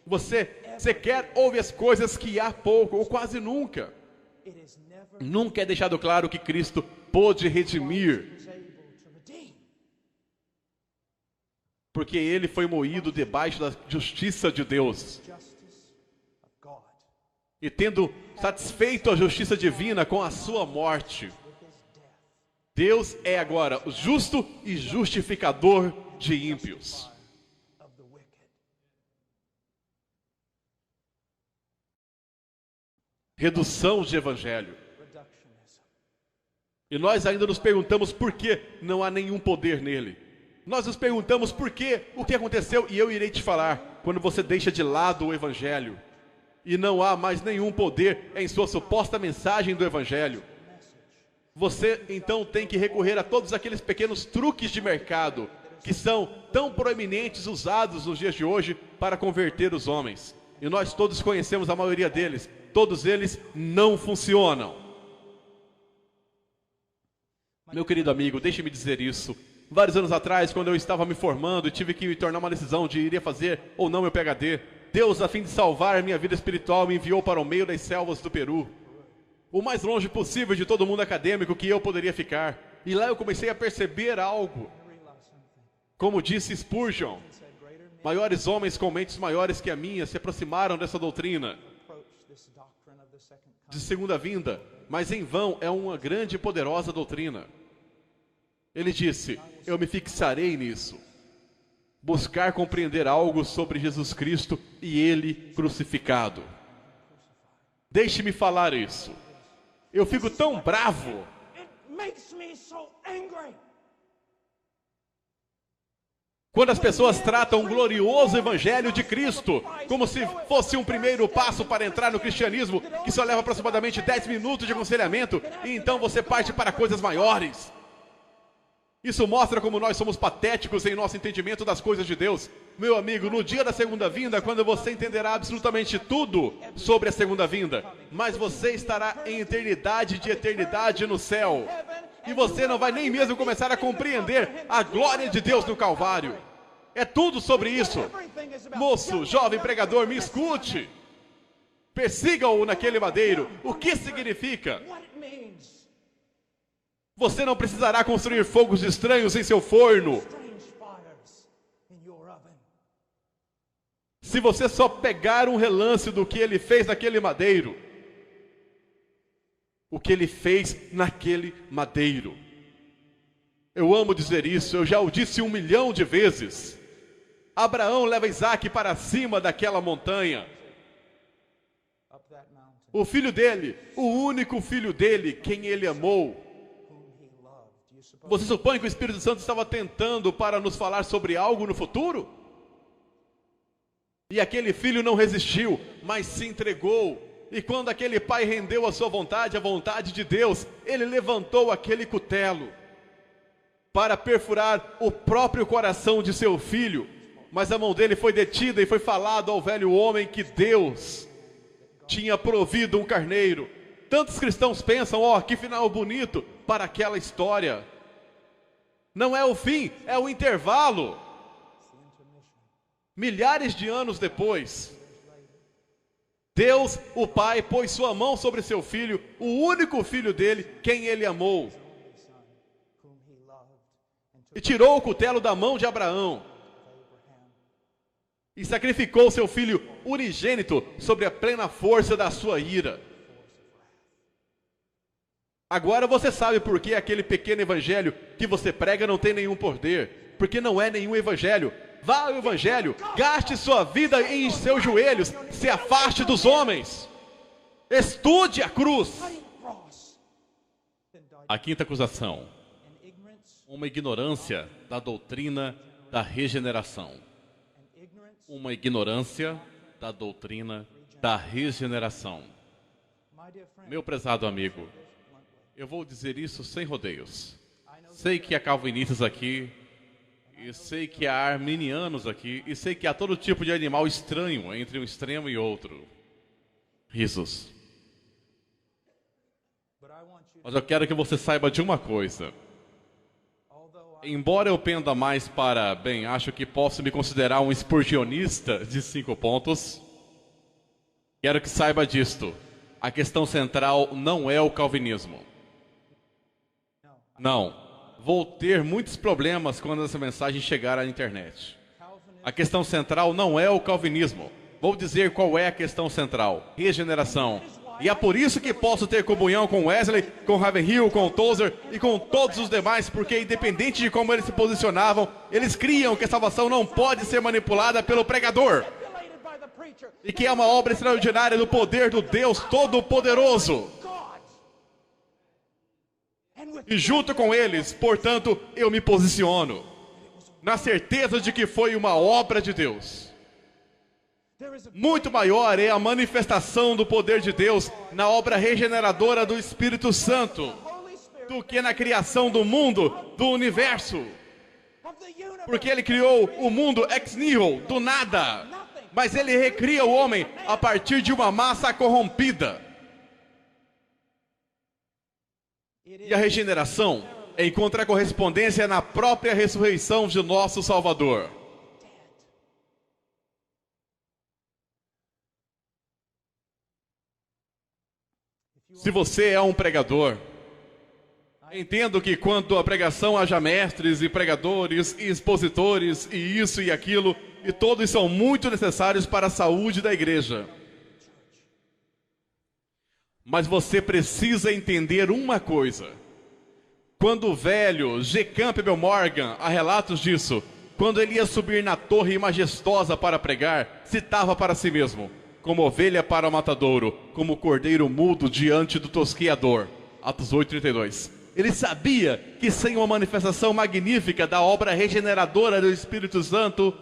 Speaker 1: você sequer ouve as coisas que há pouco ou quase nunca. Nunca é deixado claro que Cristo pôde redimir, porque ele foi moído debaixo da justiça de Deus. E tendo satisfeito a justiça divina com a sua morte, Deus é agora o justo e justificador de ímpios. Redução de evangelho. E nós ainda nos perguntamos por que não há nenhum poder nele. Nós nos perguntamos por que, o que aconteceu, e eu irei te falar, quando você deixa de lado o Evangelho, e não há mais nenhum poder em sua suposta mensagem do Evangelho, você então tem que recorrer a todos aqueles pequenos truques de mercado, que são tão proeminentes usados nos dias de hoje para converter os homens. E nós todos conhecemos a maioria deles, todos eles não funcionam. Meu querido amigo, deixe-me dizer isso. Vários anos atrás, quando eu estava me formando e tive que me tornar uma decisão de iria fazer ou não meu PhD, Deus, a fim de salvar a minha vida espiritual, me enviou para o meio das selvas do Peru, o mais longe possível de todo mundo acadêmico que eu poderia ficar. E lá eu comecei a perceber algo. Como disse Spurgeon, maiores homens com mentes maiores que a minha se aproximaram dessa doutrina de segunda vinda, mas em vão, é uma grande e poderosa doutrina. Ele disse, eu me fixarei nisso. Buscar compreender algo sobre Jesus Cristo e Ele crucificado. Deixe-me falar isso. Eu fico tão bravo. Quando as pessoas tratam o glorioso Evangelho de Cristo como se fosse um primeiro passo para entrar no cristianismo, que só leva aproximadamente 10 minutos de aconselhamento, e então você parte para coisas maiores. Isso mostra como nós somos patéticos em nosso entendimento das coisas de Deus. Meu amigo, no dia da segunda vinda, quando você entenderá absolutamente tudo sobre a segunda vinda, mas você estará em eternidade de eternidade no céu. E você não vai nem mesmo começar a compreender a glória de Deus no Calvário. É tudo sobre isso. Moço, jovem pregador, me escute. Persiga-o naquele madeiro. O que significa? Você não precisará construir fogos estranhos em seu forno. Se você só pegar um relance do que ele fez naquele madeiro. O que ele fez naquele madeiro. Eu amo dizer isso, eu já o disse 1 milhão de vezes. Abraão leva Isaac para cima daquela montanha. O filho dele, o único filho dele, quem ele amou. Você supõe que o Espírito Santo estava tentando para nos falar sobre algo no futuro? E aquele filho não resistiu, mas se entregou. E quando aquele pai rendeu a sua vontade, a vontade de Deus, ele levantou aquele cutelo para perfurar o próprio coração de seu filho. Mas a mão dele foi detida e foi falado ao velho homem que Deus tinha provido um carneiro. Tantos cristãos pensam, que final bonito para aquela história. Não é o fim, é o intervalo. Milhares de anos depois, Deus, o Pai, pôs sua mão sobre seu filho, o único filho dele, quem ele amou, e tirou o cutelo da mão de Abraão, e sacrificou seu filho unigênito sobre a plena força da sua ira. Agora você sabe por que aquele pequeno evangelho que você prega não tem nenhum poder, porque não é nenhum evangelho. Vá ao evangelho, gaste sua vida em seus joelhos, se afaste dos homens, estude a cruz. A quinta acusação: uma ignorância da doutrina da regeneração. Uma ignorância da doutrina da regeneração. Meu prezado amigo, eu vou dizer isso sem rodeios. Sei que há calvinistas aqui, e sei que há arminianos aqui, e sei que há todo tipo de animal estranho entre um extremo e outro. Risos. Mas eu quero que você saiba de uma coisa. Embora eu penda mais para, acho que posso me considerar um esportionista de 5 pontos, quero que saiba disto. A questão central não é o calvinismo. Não. Vou ter muitos problemas quando essa mensagem chegar à internet. A questão central não é o calvinismo. Vou dizer qual é a questão central: regeneração. E é por isso que posso ter comunhão com Wesley, com Ravenhill, com Tozer e com todos os demais, porque independente de como eles se posicionavam, eles criam que a salvação não pode ser manipulada pelo pregador. E que é uma obra extraordinária do poder do Deus Todo-Poderoso. E junto com eles, portanto, eu me posiciono na certeza de que foi uma obra de Deus. Muito maior é a manifestação do poder de Deus na obra regeneradora do Espírito Santo do que na criação do mundo, do universo. Porque ele criou o mundo ex nihilo, do nada. Mas ele recria o homem a partir de uma massa corrompida. E a regeneração encontra correspondência na própria ressurreição de nosso Salvador. Se você é um pregador, entendo que quanto à pregação haja mestres e pregadores e expositores e isso e aquilo, e todos são muito necessários para a saúde da igreja. Mas você precisa entender uma coisa. Quando o velho G. Campbell Morgan, há relatos disso, quando ele ia subir na torre majestosa para pregar, citava para si mesmo: como ovelha para o matadouro, como cordeiro mudo diante do tosqueador. Atos 8:32. Ele sabia que sem uma manifestação magnífica da obra regeneradora do Espírito Santo,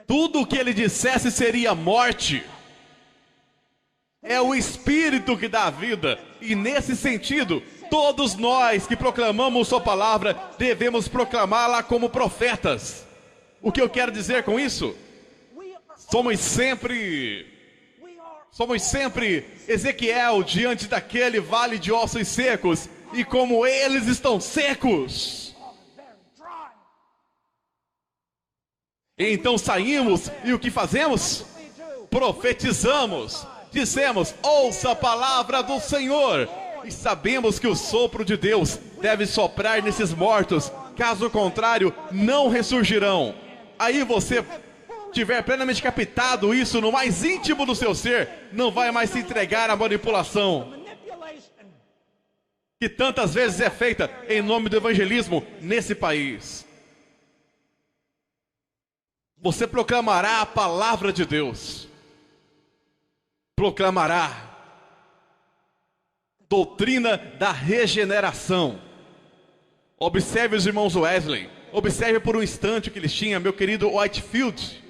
Speaker 1: tudo o que ele dissesse seria morte. É o Espírito que dá a vida. E nesse sentido, todos nós que proclamamos sua palavra, devemos proclamá-la como profetas. O que eu quero dizer com isso? Somos sempre Ezequiel diante daquele vale de ossos secos. E como eles estão secos, então saímos e o que fazemos? Profetizamos. Dissemos: ouça a palavra do Senhor. E sabemos que o sopro de Deus deve soprar nesses mortos. Caso contrário, não ressurgirão. Aí você tiver plenamente captado isso no mais íntimo do seu ser, não vai mais se entregar à manipulação que tantas vezes é feita em nome do evangelismo nesse país. Você proclamará a palavra de Deus. proclamará doutrina da regeneração. Observe os irmãos Wesley. Observe por um instante o que eles tinham, meu querido Whitefield.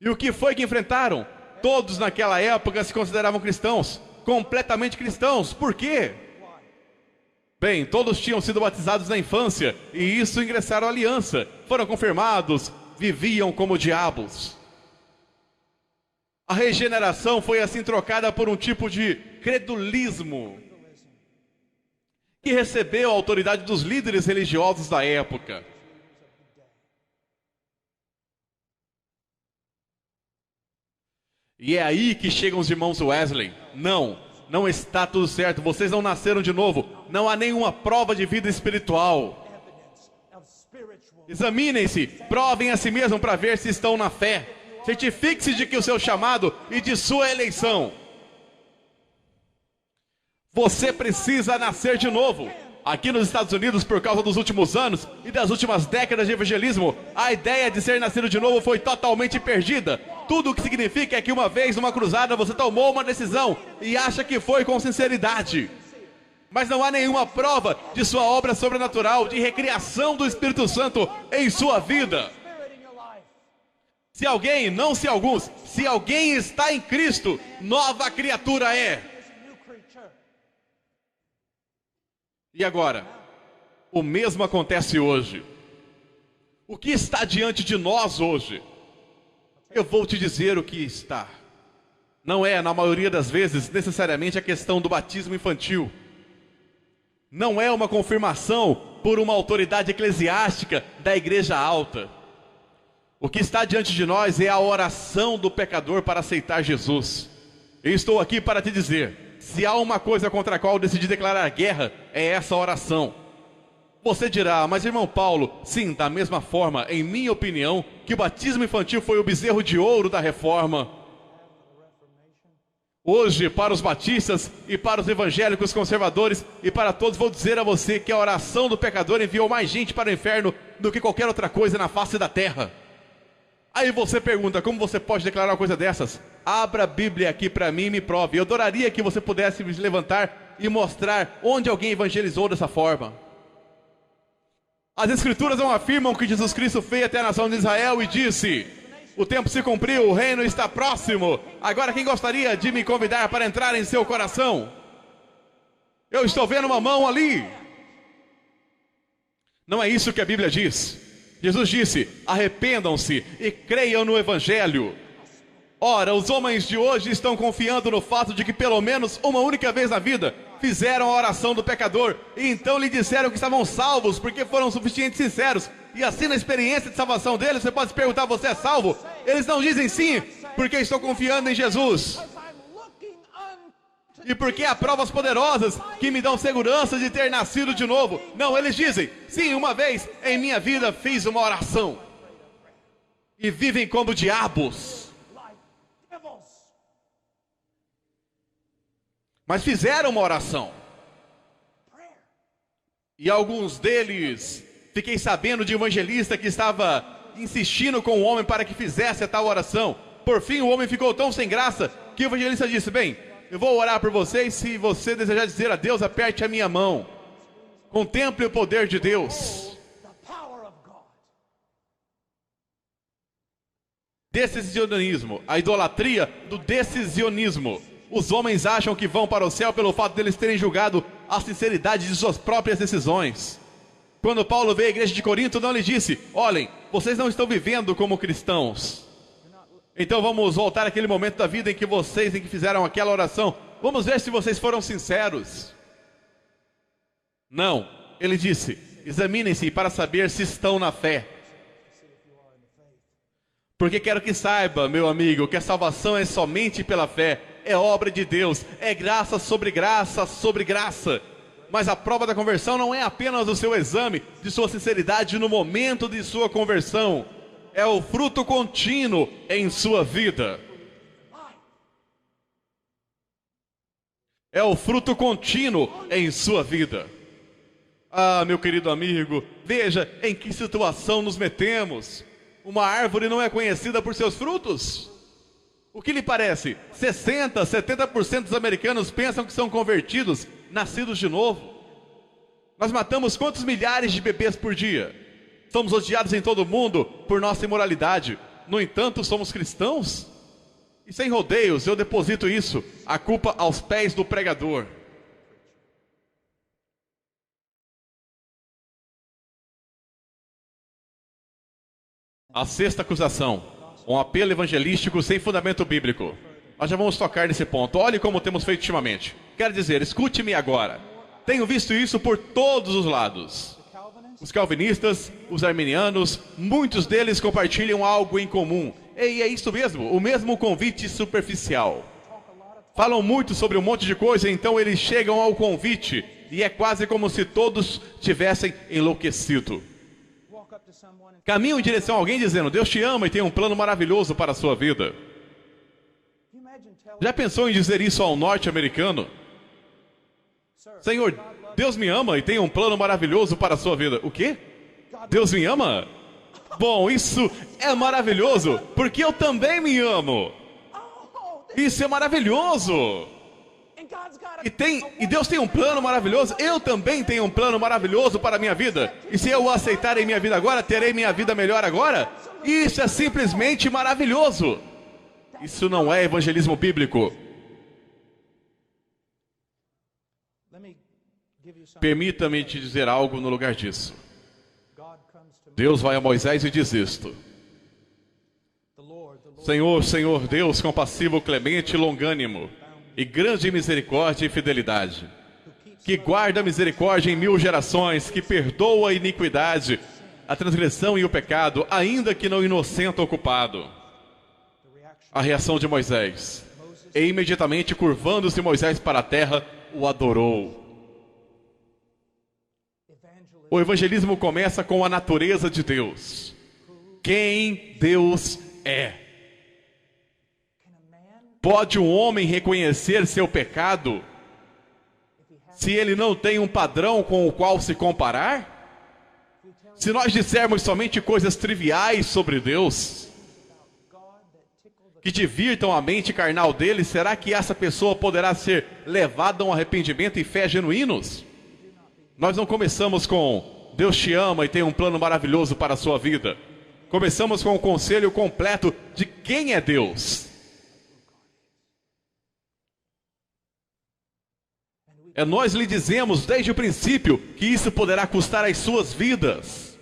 Speaker 1: E o que foi que enfrentaram? Todos naquela época se consideravam cristãos, completamente cristãos. Por quê? Bem, todos tinham sido batizados na infância, e isso ingressaram à aliança. Foram confirmados, viviam como diabos. A regeneração foi assim trocada por um tipo de credulismo, que recebeu a autoridade dos líderes religiosos da época. E é aí que chegam os irmãos Wesley. Não está tudo certo, vocês não nasceram de novo. Não há nenhuma prova de vida espiritual. Examinem-se, provem a si mesmos para ver se estão na fé. Certifique-se de que o seu chamado e de sua eleição. Você precisa nascer de novo. Aqui nos Estados Unidos, por causa dos últimos anos e das últimas décadas de evangelismo, a ideia de ser nascido de novo foi totalmente perdida. Tudo o que significa é que uma vez numa cruzada você tomou uma decisão e acha que foi com sinceridade. Mas não há nenhuma prova de sua obra sobrenatural, de recriação do Espírito Santo em sua vida. Se alguém, não se alguns, se alguém está em Cristo, nova criatura é. E agora, o mesmo acontece hoje. O que está diante de nós hoje? Eu vou te dizer o que está. Não é, na maioria das vezes, necessariamente a questão do batismo infantil. Não é uma confirmação por uma autoridade eclesiástica da igreja alta. O que está diante de nós é a oração do pecador para aceitar Jesus. Eu estou aqui para te dizer, se há uma coisa contra a qual eu decidi declarar guerra, é essa oração. Você dirá, mas irmão Paulo, sim, da mesma forma, em minha opinião, que o batismo infantil foi o bezerro de ouro da reforma. Hoje, para os batistas e para os evangélicos conservadores e para todos, vou dizer a você que a oração do pecador enviou mais gente para o inferno do que qualquer outra coisa na face da terra. Aí você pergunta, como você pode declarar uma coisa dessas? Abra a Bíblia aqui para mim e me prove. Eu adoraria que você pudesse me levantar e mostrar onde alguém evangelizou dessa forma. As Escrituras não afirmam que Jesus Cristo veio até a nação de Israel e disse: o tempo se cumpriu, o reino está próximo. Agora quem gostaria de me convidar para entrar em seu coração? Eu estou vendo uma mão ali. Não é isso que a Bíblia diz. Jesus disse, arrependam-se e creiam no Evangelho. Ora, os homens de hoje estão confiando no fato de que pelo menos uma única vez na vida fizeram a oração do pecador e então lhe disseram que estavam salvos porque foram suficientemente sinceros. E assim na experiência de salvação deles, você pode se perguntar, você é salvo? Eles não dizem sim, porque estou confiando em Jesus. E porque há provas poderosas que me dão segurança de ter nascido de novo. Não, eles dizem, sim, uma vez em minha vida fiz uma oração. E vivem como diabos. Mas fizeram uma oração. E alguns deles, fiquei sabendo de um evangelista que estava insistindo com o homem para que fizesse a tal oração. Por fim o homem ficou tão sem graça que o evangelista disse, bem, eu vou orar por você e se você desejar dizer a Deus, aperte a minha mão. Contemple o poder de Deus. Decisionismo, a idolatria do decisionismo. Os homens acham que vão para o céu pelo fato deles terem julgado a sinceridade de suas próprias decisões. Quando Paulo veio à igreja de Corinto, não lhe disse, olhem, vocês não estão vivendo como cristãos. Então vamos voltar àquele momento da vida em que fizeram aquela oração. Vamos ver se vocês foram sinceros. Não, ele disse, examinem-se para saber se estão na fé. Porque quero que saiba, meu amigo, que a salvação é somente pela fé. É obra de Deus, é graça sobre graça sobre graça. Mas a prova da conversão não é apenas o seu exame de sua sinceridade no momento de sua conversão. É o fruto contínuo em sua vida. É o fruto contínuo em sua vida. Ah, meu querido amigo, veja em que situação nos metemos. Uma árvore não é conhecida por seus frutos? O que lhe parece? 60%, 70% dos americanos pensam que são convertidos, nascidos de novo. Nós matamos quantos milhares de bebês por dia? Somos odiados em todo o mundo por nossa imoralidade. No entanto, somos cristãos? E sem rodeios, eu deposito isso, a culpa aos pés do pregador. A sexta acusação, um apelo evangelístico sem fundamento bíblico. Nós já vamos tocar nesse ponto. Olhe como temos feito ultimamente. Quero dizer, escute-me agora. Tenho visto isso por todos os lados. Os calvinistas, os arminianos, muitos deles compartilham algo em comum. E é isso mesmo, o mesmo convite superficial. Falam muito sobre um monte de coisa, então eles chegam ao convite. E é quase como se todos tivessem enlouquecido. Caminham em direção a alguém dizendo, Deus te ama e tem um plano maravilhoso para a sua vida. Já pensou em dizer isso ao norte-americano? Senhor, Deus me ama e tem um plano maravilhoso para a sua vida. O quê? Deus me ama? Bom, isso é maravilhoso, porque eu também me amo. Isso é maravilhoso. E Deus tem um plano maravilhoso. Eu também tenho um plano maravilhoso para a minha vida. E se eu o aceitar em minha vida agora, terei minha vida melhor agora? Isso é simplesmente maravilhoso. Isso não é evangelismo bíblico. Permita-me te dizer algo no lugar disso. Deus vai a Moisés e diz isto. Senhor, Senhor, Deus compassivo, clemente e longânimo, e grande em misericórdia e fidelidade, que guarda a misericórdia em 1000 gerações, que perdoa a iniquidade, a transgressão e o pecado, ainda que não inocente o culpado. A reação de Moisés. E imediatamente, curvando-se Moisés para a terra, o adorou. O evangelismo começa com a natureza de Deus. Quem Deus é. Pode um homem reconhecer seu pecado se ele não tem um padrão com o qual se comparar? Se nós dissermos somente coisas triviais sobre Deus, que divirtam a mente carnal dele, será que essa pessoa poderá ser levada a um arrependimento e fé genuínos? Nós não começamos com Deus te ama e tem um plano maravilhoso para a sua vida. Começamos com o conselho completo de quem é Deus. Nós lhe dizemos desde o princípio que isso poderá custar as suas vidas.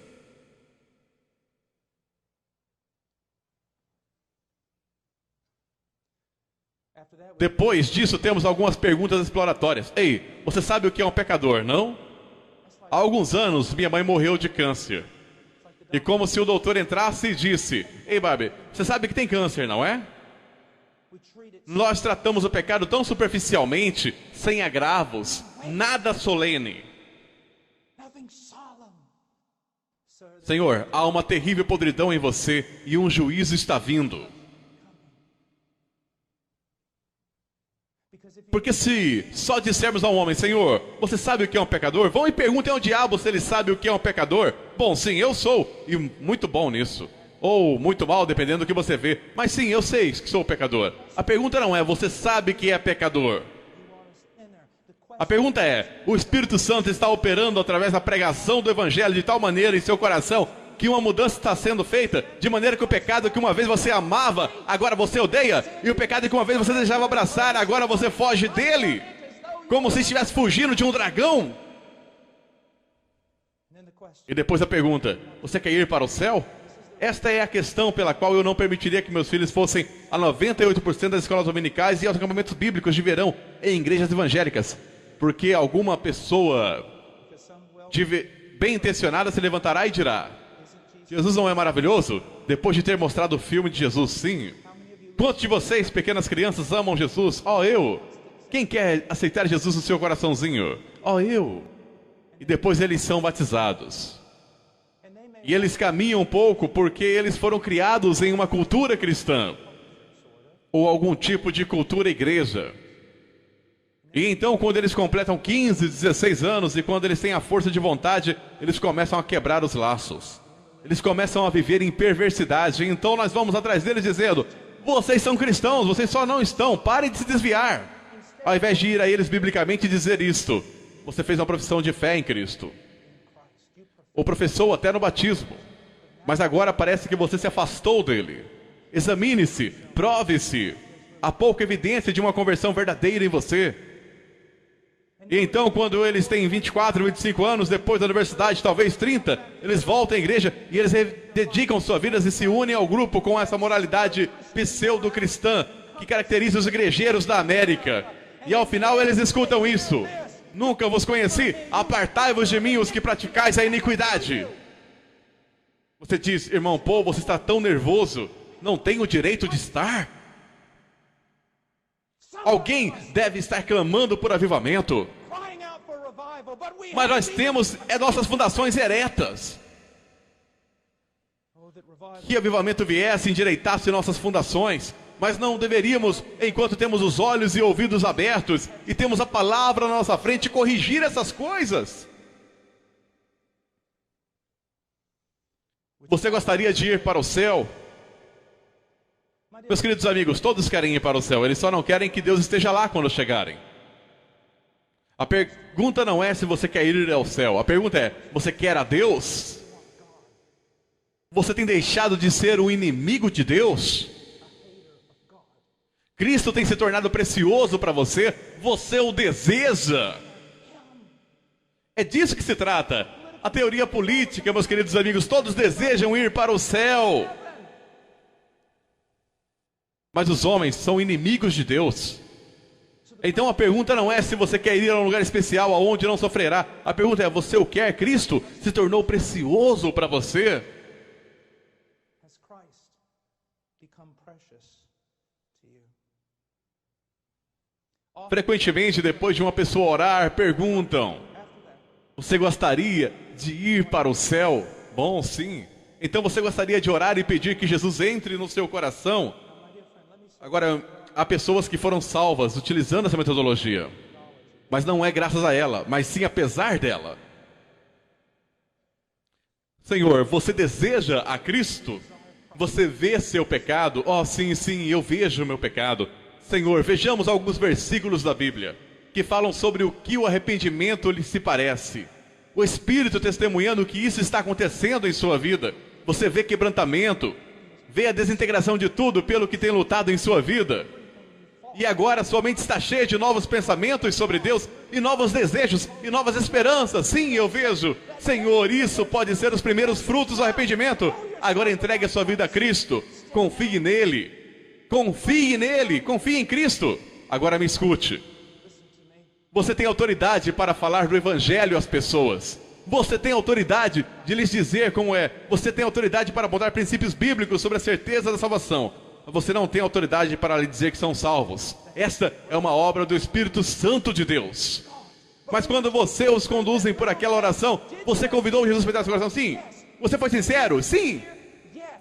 Speaker 1: Depois disso, temos algumas perguntas exploratórias. Ei, você sabe o que é um pecador, não? Há alguns anos, minha mãe morreu de câncer. E como se o doutor entrasse e disse, ei, Barbie, você sabe que tem câncer, não é? Nós tratamos o pecado tão superficialmente, sem agravos, nada solene. Senhor, há uma terrível podridão em você e um juízo está vindo. Porque se só dissermos a um homem, Senhor, você sabe o que é um pecador? Vão e perguntem ao diabo se ele sabe o que é um pecador. Bom, sim, eu sou, e muito bom nisso. Ou muito mal, dependendo do que você vê. Mas sim, eu sei que sou pecador. A pergunta não é, você sabe que é pecador? A pergunta é, o Espírito Santo está operando através da pregação do Evangelho de tal maneira em seu coração que uma mudança está sendo feita, de maneira que o pecado que uma vez você amava, agora você odeia, e o pecado que uma vez você desejava abraçar, agora você foge dele, como se estivesse fugindo de um dragão? E depois a pergunta, você quer ir para o céu? Esta é a questão pela qual eu não permitiria que meus filhos fossem a 98% das escolas dominicais e aos acampamentos bíblicos de verão em igrejas evangélicas. Porque alguma pessoa bem intencionada se levantará e dirá, Jesus não é maravilhoso? Depois de ter mostrado o filme de Jesus, sim. Quantos de vocês, pequenas crianças, amam Jesus? Oh, eu. Quem quer aceitar Jesus no seu coraçãozinho? Oh, eu. E depois eles são batizados. E eles caminham um pouco porque eles foram criados em uma cultura cristã. Ou algum tipo de cultura igreja. E então quando eles completam 15, 16 anos e quando eles têm a força de vontade, eles começam a quebrar os laços. Eles começam a viver em perversidade. Então nós vamos atrás deles dizendo, vocês são cristãos, vocês só não estão, parem de se desviar. Ao invés de ir a eles biblicamente e dizer isto, você fez uma profissão de fé em Cristo. Ou professou até no batismo. Mas agora parece que você se afastou dele. Examine-se, prove-se. Há pouca evidência de uma conversão verdadeira em você. E então, quando eles têm 24, 25 anos, depois da universidade, talvez 30, eles voltam à igreja e eles dedicam suas vidas e se unem ao grupo com essa moralidade pseudo-cristã que caracteriza os igrejeiros da América. E ao final eles escutam isso: nunca vos conheci, apartai-vos de mim os que praticais a iniquidade. Você diz: irmão Paul, você está tão nervoso, não tem o direito de estar? Alguém deve estar clamando por avivamento. Mas nós temos nossas fundações eretas. Que avivamento viesse, endireitasse nossas fundações. Mas não deveríamos, enquanto temos os olhos e ouvidos abertos e temos a palavra na nossa frente, corrigir essas coisas. Você gostaria de ir para o céu? Meus queridos amigos, todos querem ir para o céu, eles só não querem que Deus esteja lá quando chegarem. A pergunta não é se você quer ir ao céu, a pergunta é: você quer a Deus? Você tem deixado de ser um inimigo de Deus? Cristo tem se tornado precioso para você? Você o deseja? É disso que se trata. A teoria política, meus queridos amigos, todos desejam ir para o céu. Mas os homens são inimigos de Deus. Então a pergunta não é se você quer ir a um lugar especial aonde não sofrerá. A pergunta é: você o quer? Cristo se tornou precioso para você? Frequentemente, depois de uma pessoa orar, perguntam: você gostaria de ir para o céu? Bom, sim. Então você gostaria de orar e pedir que Jesus entre no seu coração? Agora, há pessoas que foram salvas utilizando essa metodologia, mas não é graças a ela, mas sim apesar dela. Senhor, você deseja a Cristo? Você vê seu pecado? Oh, sim, sim, eu vejo o meu pecado. Senhor, vejamos alguns versículos da Bíblia que falam sobre o que o arrependimento lhe se parece. O Espírito testemunhando que isso está acontecendo em sua vida. Você vê quebrantamento, vê a desintegração de tudo pelo que tem lutado em sua vida. E agora sua mente está cheia de novos pensamentos sobre Deus, e novos desejos, e novas esperanças. Sim, eu vejo. Senhor, isso pode ser os primeiros frutos do arrependimento. Agora entregue a sua vida a Cristo. Confie nele. Confie nele. Confie em Cristo. Agora me escute. Você tem autoridade para falar do Evangelho às pessoas. Você tem autoridade de lhes dizer como é. Você tem autoridade para apontar princípios bíblicos sobre a certeza da salvação. Você não tem autoridade para lhe dizer que são salvos. Esta é uma obra do Espírito Santo de Deus. Mas quando você os conduzem por aquela oração, você convidou Jesus para dar seu coração? Sim. Você foi sincero? Sim.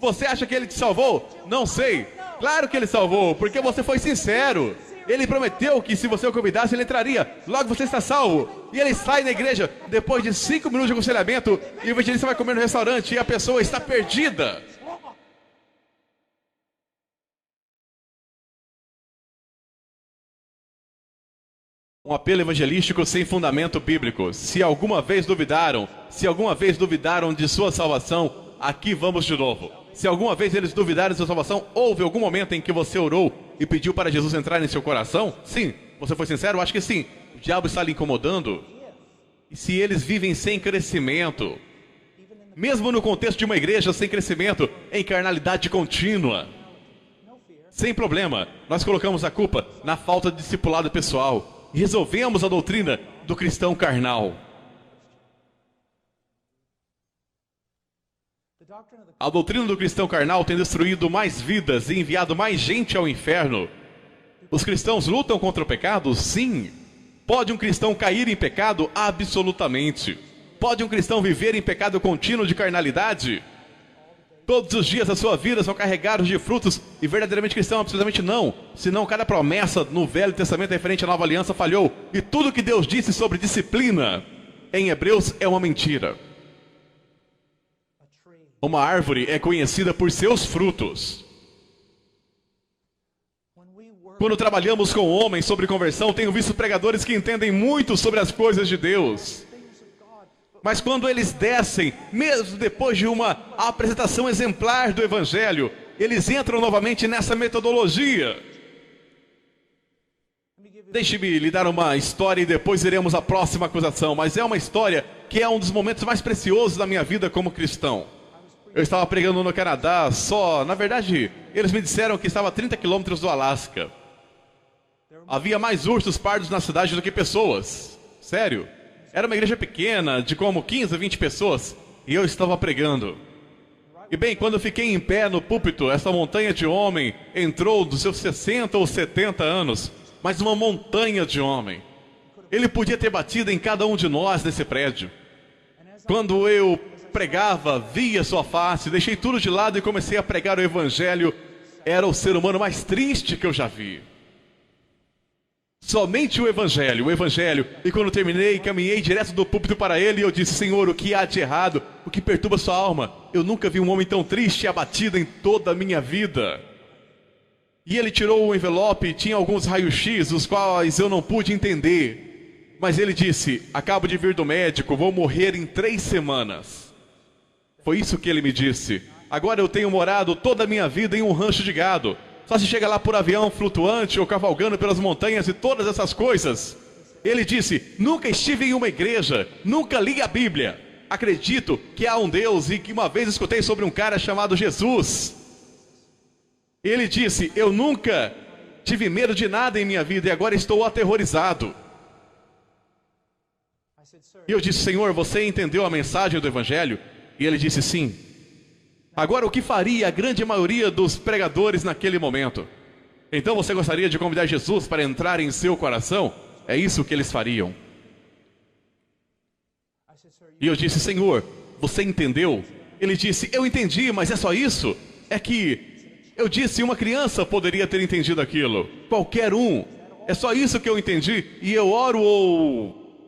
Speaker 1: Você acha que ele te salvou? Não sei. Claro que ele salvou, porque você foi sincero. Ele prometeu que se você o convidasse, ele entraria. Logo você está salvo. E ele sai da igreja depois de 5 minutos de aconselhamento, e o evangelista vai comer no restaurante e a pessoa está perdida. Um apelo evangelístico sem fundamento bíblico. Se alguma vez duvidaram de sua salvação, aqui vamos de novo. Se alguma vez eles duvidaram de sua salvação, houve algum momento em que você orou e pediu para Jesus entrar em seu coração? Sim. Você foi sincero? Acho que sim. O diabo está lhe incomodando? E se eles vivem sem crescimento, mesmo no contexto de uma igreja sem crescimento, em carnalidade contínua, sem problema, nós colocamos a culpa na falta de discipulado pessoal e resolvemos a doutrina do cristão carnal. A doutrina do cristão carnal tem destruído mais vidas e enviado mais gente ao inferno. Os cristãos lutam contra o pecado? Sim. Pode um cristão cair em pecado? Absolutamente. Pode um cristão viver em pecado contínuo de carnalidade? Todos os dias da sua vida são carregados de frutos e verdadeiramente cristão? Absolutamente não. Senão cada promessa no Velho Testamento referente à Nova Aliança falhou. E tudo que Deus disse sobre disciplina em Hebreus é uma mentira. Uma árvore é conhecida por seus frutos. Quando trabalhamos com homens sobre conversão, tenho visto pregadores que entendem muito sobre as coisas de Deus. Mas quando eles descem, mesmo depois de uma apresentação exemplar do Evangelho, eles entram novamente nessa metodologia. Deixe-me lhe dar uma história e depois iremos à próxima acusação. Mas é uma história que é um dos momentos mais preciosos da minha vida como cristão. Eu estava pregando no Canadá, na verdade, eles me disseram que estava a 30 quilômetros do Alasca. Havia mais ursos pardos na cidade do que pessoas. Sério. Era uma igreja pequena, de como 15 a 20 pessoas, e eu estava pregando. E bem, quando eu fiquei em pé no púlpito, essa montanha de homem entrou dos seus 60 ou 70 anos, mas uma montanha de homem. Ele podia ter batido em cada um de nós nesse prédio. Quando eu pregava, via sua face, deixei tudo de lado e comecei a pregar o Evangelho. Era o ser humano mais triste que eu já vi. Somente o Evangelho. E quando terminei, caminhei direto do púlpito para ele e eu disse: Senhor, o que há de errado? O que perturba sua alma? Eu nunca vi um homem tão triste e abatido em toda a minha vida. E ele tirou o envelope e tinha alguns raios-x, os quais eu não pude entender. Mas ele disse: acabo de vir do médico, vou morrer em 3 semanas. Foi isso que ele me disse. Agora eu tenho morado toda a minha vida em um rancho de gado. Só se chega lá por avião flutuante ou cavalgando pelas montanhas e todas essas coisas. Ele disse: nunca estive em uma igreja, nunca li a Bíblia. Acredito que há um Deus e que uma vez escutei sobre um cara chamado Jesus. Ele disse: eu nunca tive medo de nada em minha vida e agora estou aterrorizado. E eu disse: Senhor, você entendeu a mensagem do Evangelho? E ele disse: sim. Agora, o que faria a grande maioria dos pregadores naquele momento? Então você gostaria de convidar Jesus para entrar em seu coração? É isso que eles fariam. E eu disse: Senhor, você entendeu? Ele disse: eu entendi, mas é só isso? É que eu disse, uma criança poderia ter entendido aquilo. Qualquer um. É só isso que eu entendi. E eu oro ou...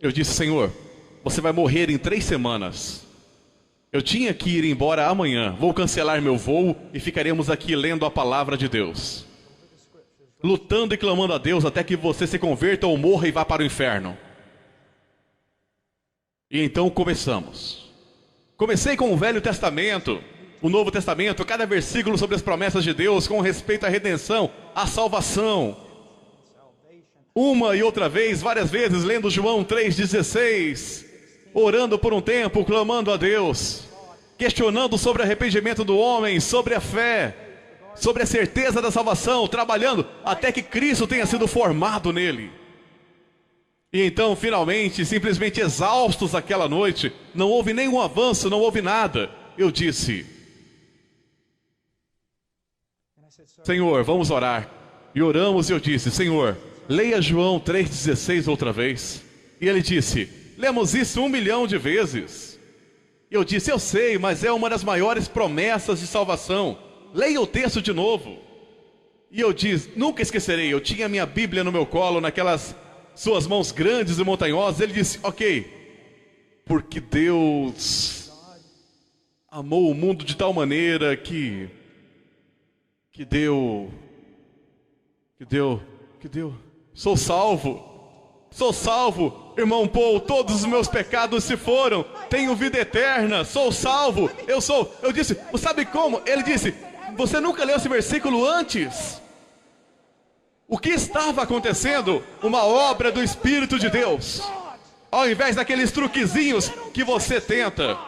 Speaker 1: Eu disse: Senhor, você vai morrer em 3 semanas. Eu tinha que ir embora amanhã. Vou cancelar meu voo e ficaremos aqui lendo a palavra de Deus, lutando e clamando a Deus até que você se converta ou morra e vá para o inferno. E então começamos. Comecei com o Velho Testamento, o Novo Testamento, cada versículo sobre as promessas de Deus com respeito à redenção, à salvação. Uma e outra vez, várias vezes, lendo João 3,16, orando por um tempo, clamando a Deus, questionando sobre o arrependimento do homem, sobre a fé, sobre a certeza da salvação, trabalhando até que Cristo tenha sido formado nele. E então, finalmente, simplesmente exaustos aquela noite, não houve nenhum avanço, não houve nada. Eu disse: Senhor, vamos orar. E oramos e eu disse: Senhor, leia João 3,16 outra vez. E ele disse: lemos isso 1 milhão de vezes. Eu disse: eu sei, mas é uma das maiores promessas de salvação. Leia o texto de novo. E eu disse: nunca esquecerei, eu tinha minha Bíblia no meu colo, naquelas suas mãos grandes e montanhosas. Ele disse: ok, porque Deus amou o mundo de tal maneira que deu, sou salvo, irmão Paul, todos os meus pecados se foram, tenho vida eterna, sou salvo, eu disse: sabe como? Ele disse: você nunca leu esse versículo antes? O que estava acontecendo? Uma obra do Espírito de Deus, ao invés daqueles truquezinhos que você tenta.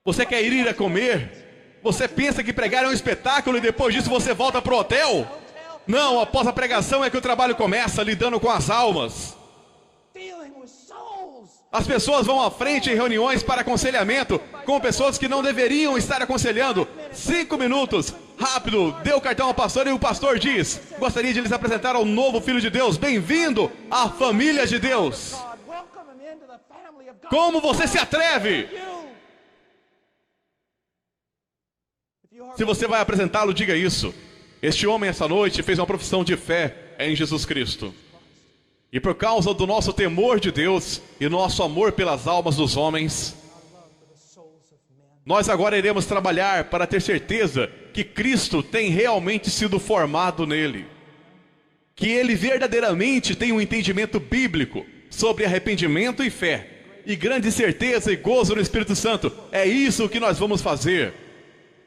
Speaker 1: Você quer ir a comer? Você pensa que pregar é um espetáculo e depois disso você volta para o hotel? Não, após a pregação é que o trabalho começa, lidando com as almas. As pessoas vão à frente em reuniões para aconselhamento com pessoas que não deveriam estar aconselhando. 5 minutos, rápido, dê o cartão ao pastor e o pastor diz: gostaria de lhes apresentar ao novo Filho de Deus. Bem-vindo à família de Deus. Como você se atreve? Se você vai apresentá-lo, diga isso. Este homem essa noite fez uma profissão de fé em Jesus Cristo. E por causa do nosso temor de Deus e nosso amor pelas almas dos homens, Nós agora iremos trabalhar para ter certeza que Cristo tem realmente sido formado nele. Que ele verdadeiramente tem um entendimento bíblico sobre arrependimento e fé. E grande certeza e gozo no Espírito Santo. É isso que nós vamos fazer.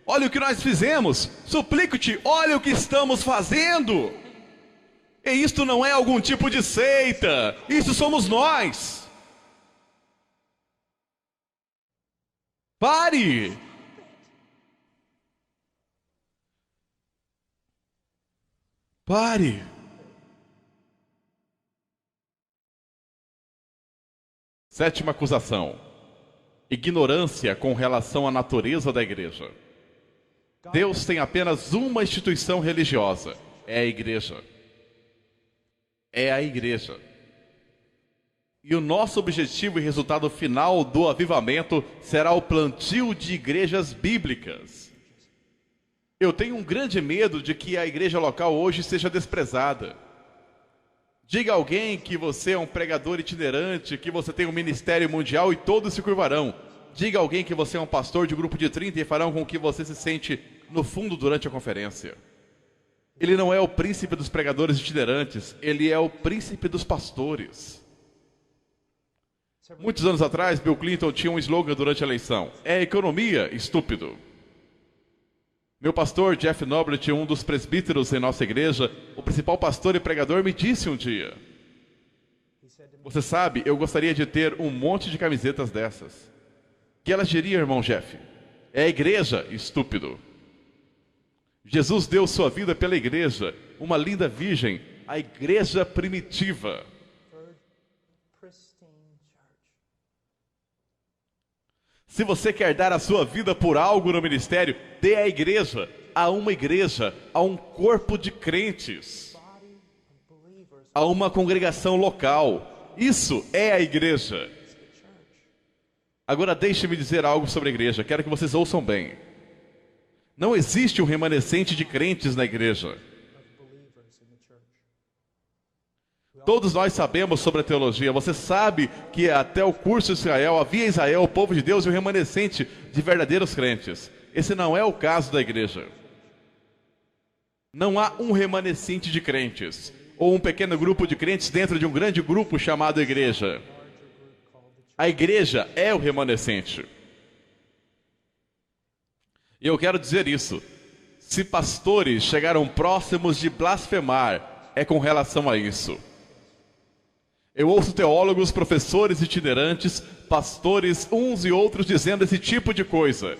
Speaker 1: Olha o que nós fizemos. Suplico-te, olha o que estamos fazendo. E isto não é algum tipo de seita. Isso somos nós. Pare! Pare! Sétima acusação: ignorância com relação à natureza da igreja. Deus tem apenas uma instituição religiosa: é a igreja. É a igreja. E o nosso objetivo e resultado final do avivamento será o plantio de igrejas bíblicas. Eu tenho um grande medo de que a igreja local hoje seja desprezada. Diga a alguém que você é um pregador itinerante, que você tem um ministério mundial e todos se curvarão. Diga a alguém que você é um pastor de grupo de 30 e farão com que você se sente no fundo durante a conferência. Ele não é o príncipe dos pregadores itinerantes, ele é o príncipe dos pastores. Muitos anos atrás, Bill Clinton tinha um slogan durante a eleição: é economia, estúpido. Meu pastor, Jeff Noblet, um dos presbíteros em nossa igreja, o principal pastor e pregador, me disse um dia: você sabe, eu gostaria de ter um monte de camisetas dessas. Que elas diriam, irmão Jeff? É a igreja, estúpido. Jesus deu sua vida pela igreja, uma linda virgem, a igreja primitiva. Se você quer dar a sua vida por algo no ministério, dê à igreja, a uma igreja, a um corpo de crentes, a uma congregação local. Isso é a igreja. Agora deixe-me dizer algo sobre a igreja, quero que vocês ouçam bem. Não existe um remanescente de crentes na igreja. Todos nós sabemos sobre a teologia. Você sabe que até o curso de Israel, havia em Israel o povo de Deus e o remanescente de verdadeiros crentes. Esse não é o caso da igreja. Não há um remanescente de crentes, ou um pequeno grupo de crentes dentro de um grande grupo chamado igreja. A igreja é o remanescente. E eu quero dizer isso. Se pastores chegaram próximos de blasfemar, é com relação a isso. Eu ouço teólogos, professores itinerantes, pastores, uns e outros dizendo esse tipo de coisa.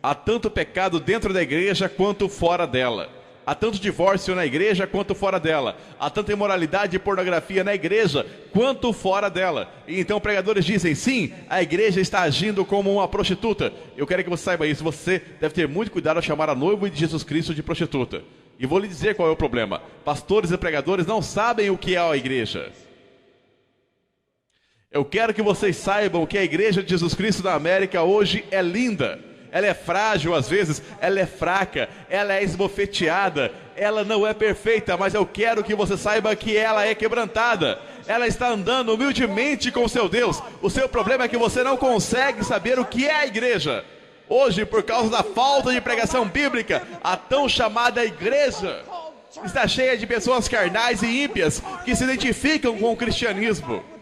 Speaker 1: Há tanto pecado dentro da igreja quanto fora dela. Há tanto divórcio na igreja quanto fora dela. Há tanta imoralidade e pornografia na igreja quanto fora dela. E então pregadores dizem, sim, a igreja está agindo como uma prostituta. Eu quero que você saiba isso. Você deve ter muito cuidado ao chamar a noiva de Jesus Cristo de prostituta. E vou lhe dizer qual é o problema. Pastores e pregadores não sabem o que é a igreja. Eu quero que vocês saibam que a igreja de Jesus Cristo da América hoje é linda. Ela é frágil às vezes, ela é fraca, ela é esbofeteada, ela não é perfeita, mas eu quero que você saiba que ela é quebrantada. Ela está andando humildemente com o seu Deus. O seu problema é que você não consegue saber o que é a igreja. Hoje, por causa da falta de pregação bíblica, a tão chamada igreja está cheia de pessoas carnais e ímpias que se identificam com o cristianismo.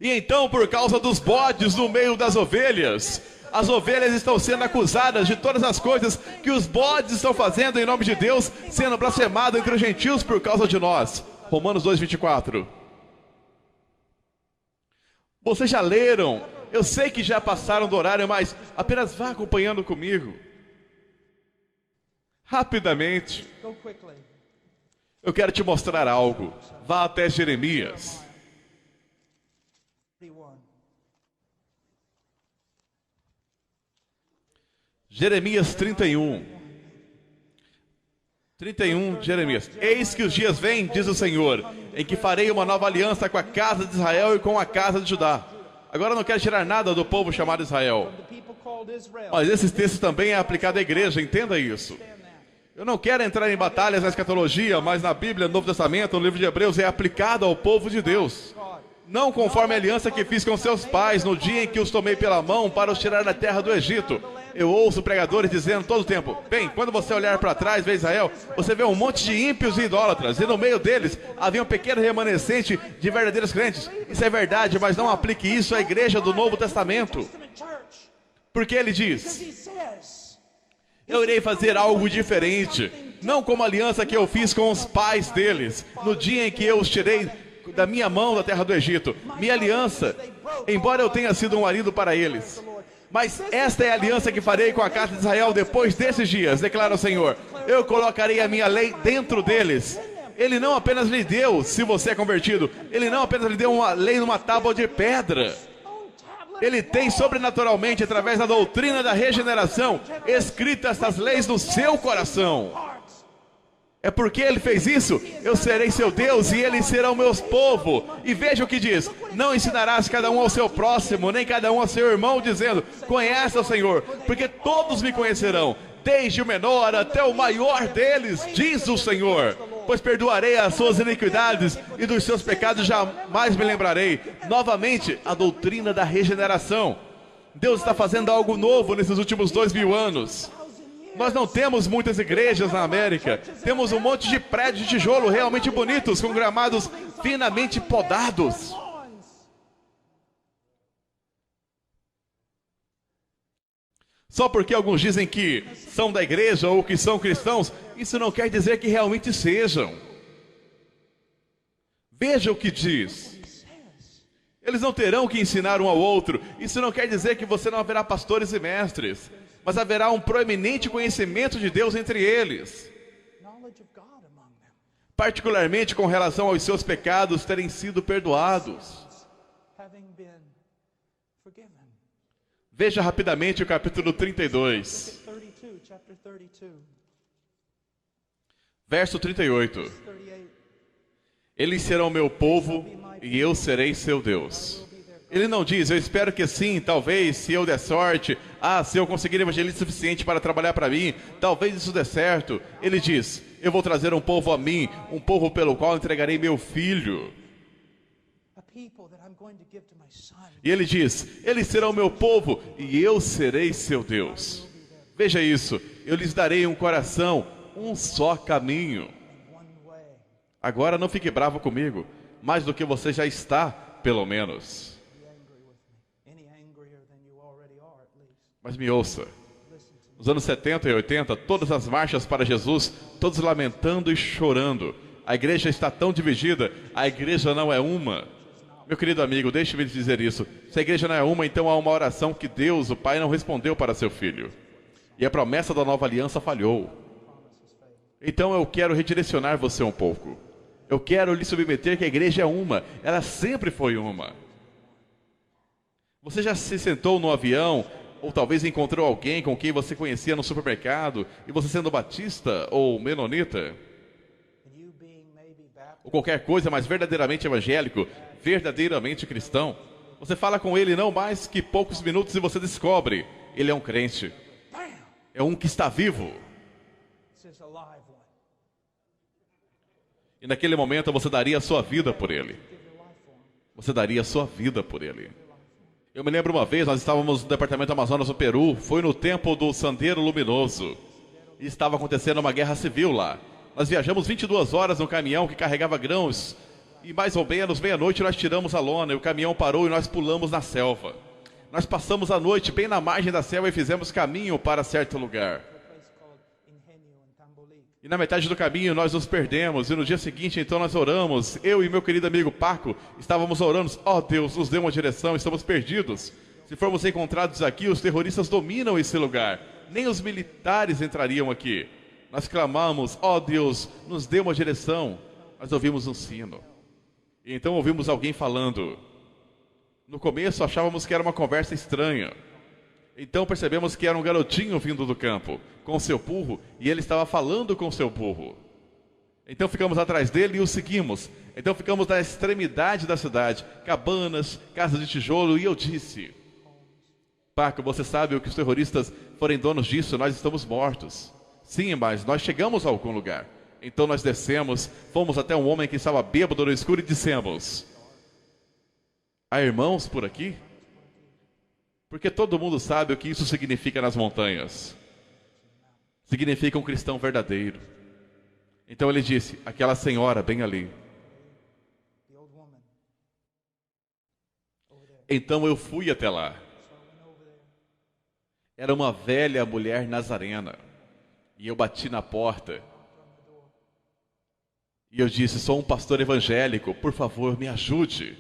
Speaker 1: E então, por causa dos bodes no meio das ovelhas, as ovelhas estão sendo acusadas de todas as coisas que os bodes estão fazendo em nome de Deus, sendo blasfemado entre os gentios por causa de nós. Romanos 2:24. Vocês já leram? Eu sei que já passaram do horário, mas apenas vá acompanhando comigo. Rapidamente. Eu quero te mostrar algo. Vá até Jeremias. Jeremias 31. 31, Jeremias. Eis que os dias vêm, diz o Senhor, em que farei uma nova aliança com a casa de Israel e com a casa de Judá. Agora eu não quero tirar nada do povo chamado Israel. Mas esse texto também é aplicado à igreja, entenda isso. Eu não quero entrar em batalhas na escatologia, mas na Bíblia, no Novo Testamento, no livro de Hebreus, é aplicado ao povo de Deus. não conforme a aliança que fiz com seus pais no dia em que os tomei pela mão para os tirar da terra do Egito. Eu ouço pregadores dizendo todo o tempo: bem, quando você olhar para trás, vê Israel, você vê um monte de ímpios e idólatras, e no meio deles havia um pequeno remanescente de verdadeiros crentes. Isso é verdade, mas não aplique isso à igreja do Novo Testamento. Porque ele diz: eu irei fazer algo diferente, não como a aliança que eu fiz com os pais deles, no dia em que eu os tirei da minha mão da terra do Egito. Minha aliança, embora eu tenha sido um marido para eles, mas esta é a aliança que farei com a casa de Israel depois desses dias, declara o Senhor. Eu colocarei a minha lei dentro deles. Ele não apenas lhe deu, se você é convertido, ele não apenas lhe deu uma lei numa tábua de pedra. Ele tem sobrenaturalmente, através da doutrina da regeneração, escrito estas leis no seu coração. É porque ele fez isso, eu serei seu Deus e eles serão meus povo. E veja o que diz: não ensinarás cada um ao seu próximo, nem cada um ao seu irmão, dizendo: conhece o Senhor, porque todos me conhecerão, desde o menor até o maior deles, diz o Senhor. Pois perdoarei as suas iniquidades e dos seus pecados jamais me lembrarei. Novamente, a doutrina da regeneração. Deus está fazendo algo novo nesses últimos 2000 anos. Nós não temos muitas igrejas na América. Temos um monte de prédios de tijolo realmente bonitos, com gramados finamente podados. Só porque alguns dizem que são da igreja ou que são cristãos, isso não quer dizer que realmente sejam. Veja o que diz. Eles não terão que ensinar um ao outro. Isso não quer dizer que você não haverá pastores e mestres, mas haverá um proeminente conhecimento de Deus entre eles, particularmente com relação aos seus pecados terem sido perdoados. Veja rapidamente o capítulo 32, verso 38. Eles serão meu povo e eu serei seu Deus. Ele não diz: eu espero que sim, talvez, se eu der sorte, se eu conseguir evangelismo suficiente para trabalhar para mim, talvez isso dê certo. Ele diz: eu vou trazer um povo a mim, um povo pelo qual entregarei meu filho. E ele diz: eles serão meu povo e eu serei seu Deus. Veja isso: eu lhes darei um coração, um só caminho. Agora não fique bravo comigo, mais do que você já está, pelo menos. Mas me ouça. Nos anos 70 e 80, todas as marchas para Jesus, todos lamentando e chorando. A igreja está tão dividida, a igreja não é uma. Meu querido amigo, deixe-me lhe dizer isso. Se a igreja não é uma, então há uma oração que Deus, o Pai, não respondeu para seu filho. E a promessa da nova aliança falhou. Então eu quero redirecionar você um pouco. Eu quero lhe submeter que a igreja é uma. Ela sempre foi uma. Você já se sentou no avião, ou talvez encontrou alguém com quem você conhecia no supermercado, e você sendo batista ou menonita, ou qualquer coisa, mas verdadeiramente evangélico, verdadeiramente cristão, você fala com ele não mais que poucos minutos e você descobre: ele é um crente. É um que está vivo. E naquele momento você daria a sua vida por ele. Você daria a sua vida por ele. Eu me lembro uma vez, nós estávamos no departamento Amazonas, no Peru, foi no tempo do Sendero Luminoso, e estava acontecendo uma guerra civil lá. Nós viajamos 22 horas no caminhão que carregava grãos, e mais ou menos meia-noite nós tiramos a lona, e o caminhão parou e nós pulamos na selva. Nós passamos a noite bem na margem da selva e fizemos caminho para certo lugar. E na metade do caminho nós nos perdemos, e no dia seguinte então nós oramos, eu e meu querido amigo Paco, estávamos orando: ó Deus, nos dê uma direção, estamos perdidos. Se formos encontrados aqui, os terroristas dominam esse lugar, nem os militares entrariam aqui. Nós clamamos: ó Deus, nos dê uma direção. Nós ouvimos um sino, e então ouvimos alguém falando. No começo achávamos que era uma conversa estranha. Então percebemos que era um garotinho vindo do campo, com seu burro, e ele estava falando com seu burro. Então ficamos atrás dele e o seguimos. Então ficamos na extremidade da cidade, cabanas, casas de tijolo, e eu disse: Paco, você sabe o que os terroristas forem donos disso, nós estamos mortos. Sim, mas nós chegamos a algum lugar. Então nós descemos, fomos até um homem que estava bêbado no escuro e dissemos: Há irmãos por aqui? Porque todo mundo sabe o que isso significa nas montanhas. Significa um cristão verdadeiro. Então ele disse, aquela senhora bem ali. Então eu fui até lá. Era uma velha mulher nazarena. E eu bati na porta. E eu disse, sou um pastor evangélico, por favor, me ajude.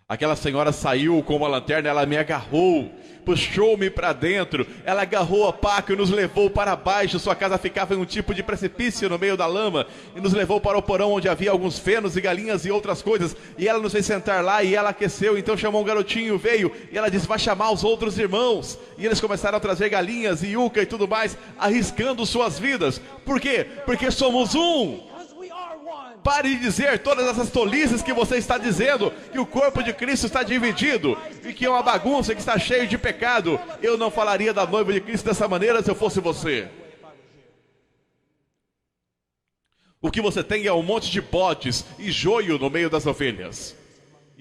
Speaker 1: Aquela senhora saiu com uma lanterna, ela me agarrou, puxou-me para dentro, ela agarrou a paca e nos levou para baixo. Sua casa ficava em um tipo de precipício no meio da lama, e nos levou para o porão onde havia alguns fenos e galinhas e outras coisas, e ela nos fez sentar lá e ela aqueceu. Então chamou um garotinho, veio, e ela disse, vai chamar os outros irmãos, e eles começaram a trazer galinhas e yuca e tudo mais, arriscando suas vidas. Por quê? Porque somos um. Pare de dizer todas essas tolices que você está dizendo, que o corpo de Cristo está dividido, e que é uma bagunça, que está cheio de pecado. Eu não falaria da noiva de Cristo dessa maneira se eu fosse você. O que você tem é um monte de bodes e joio no meio das ovelhas.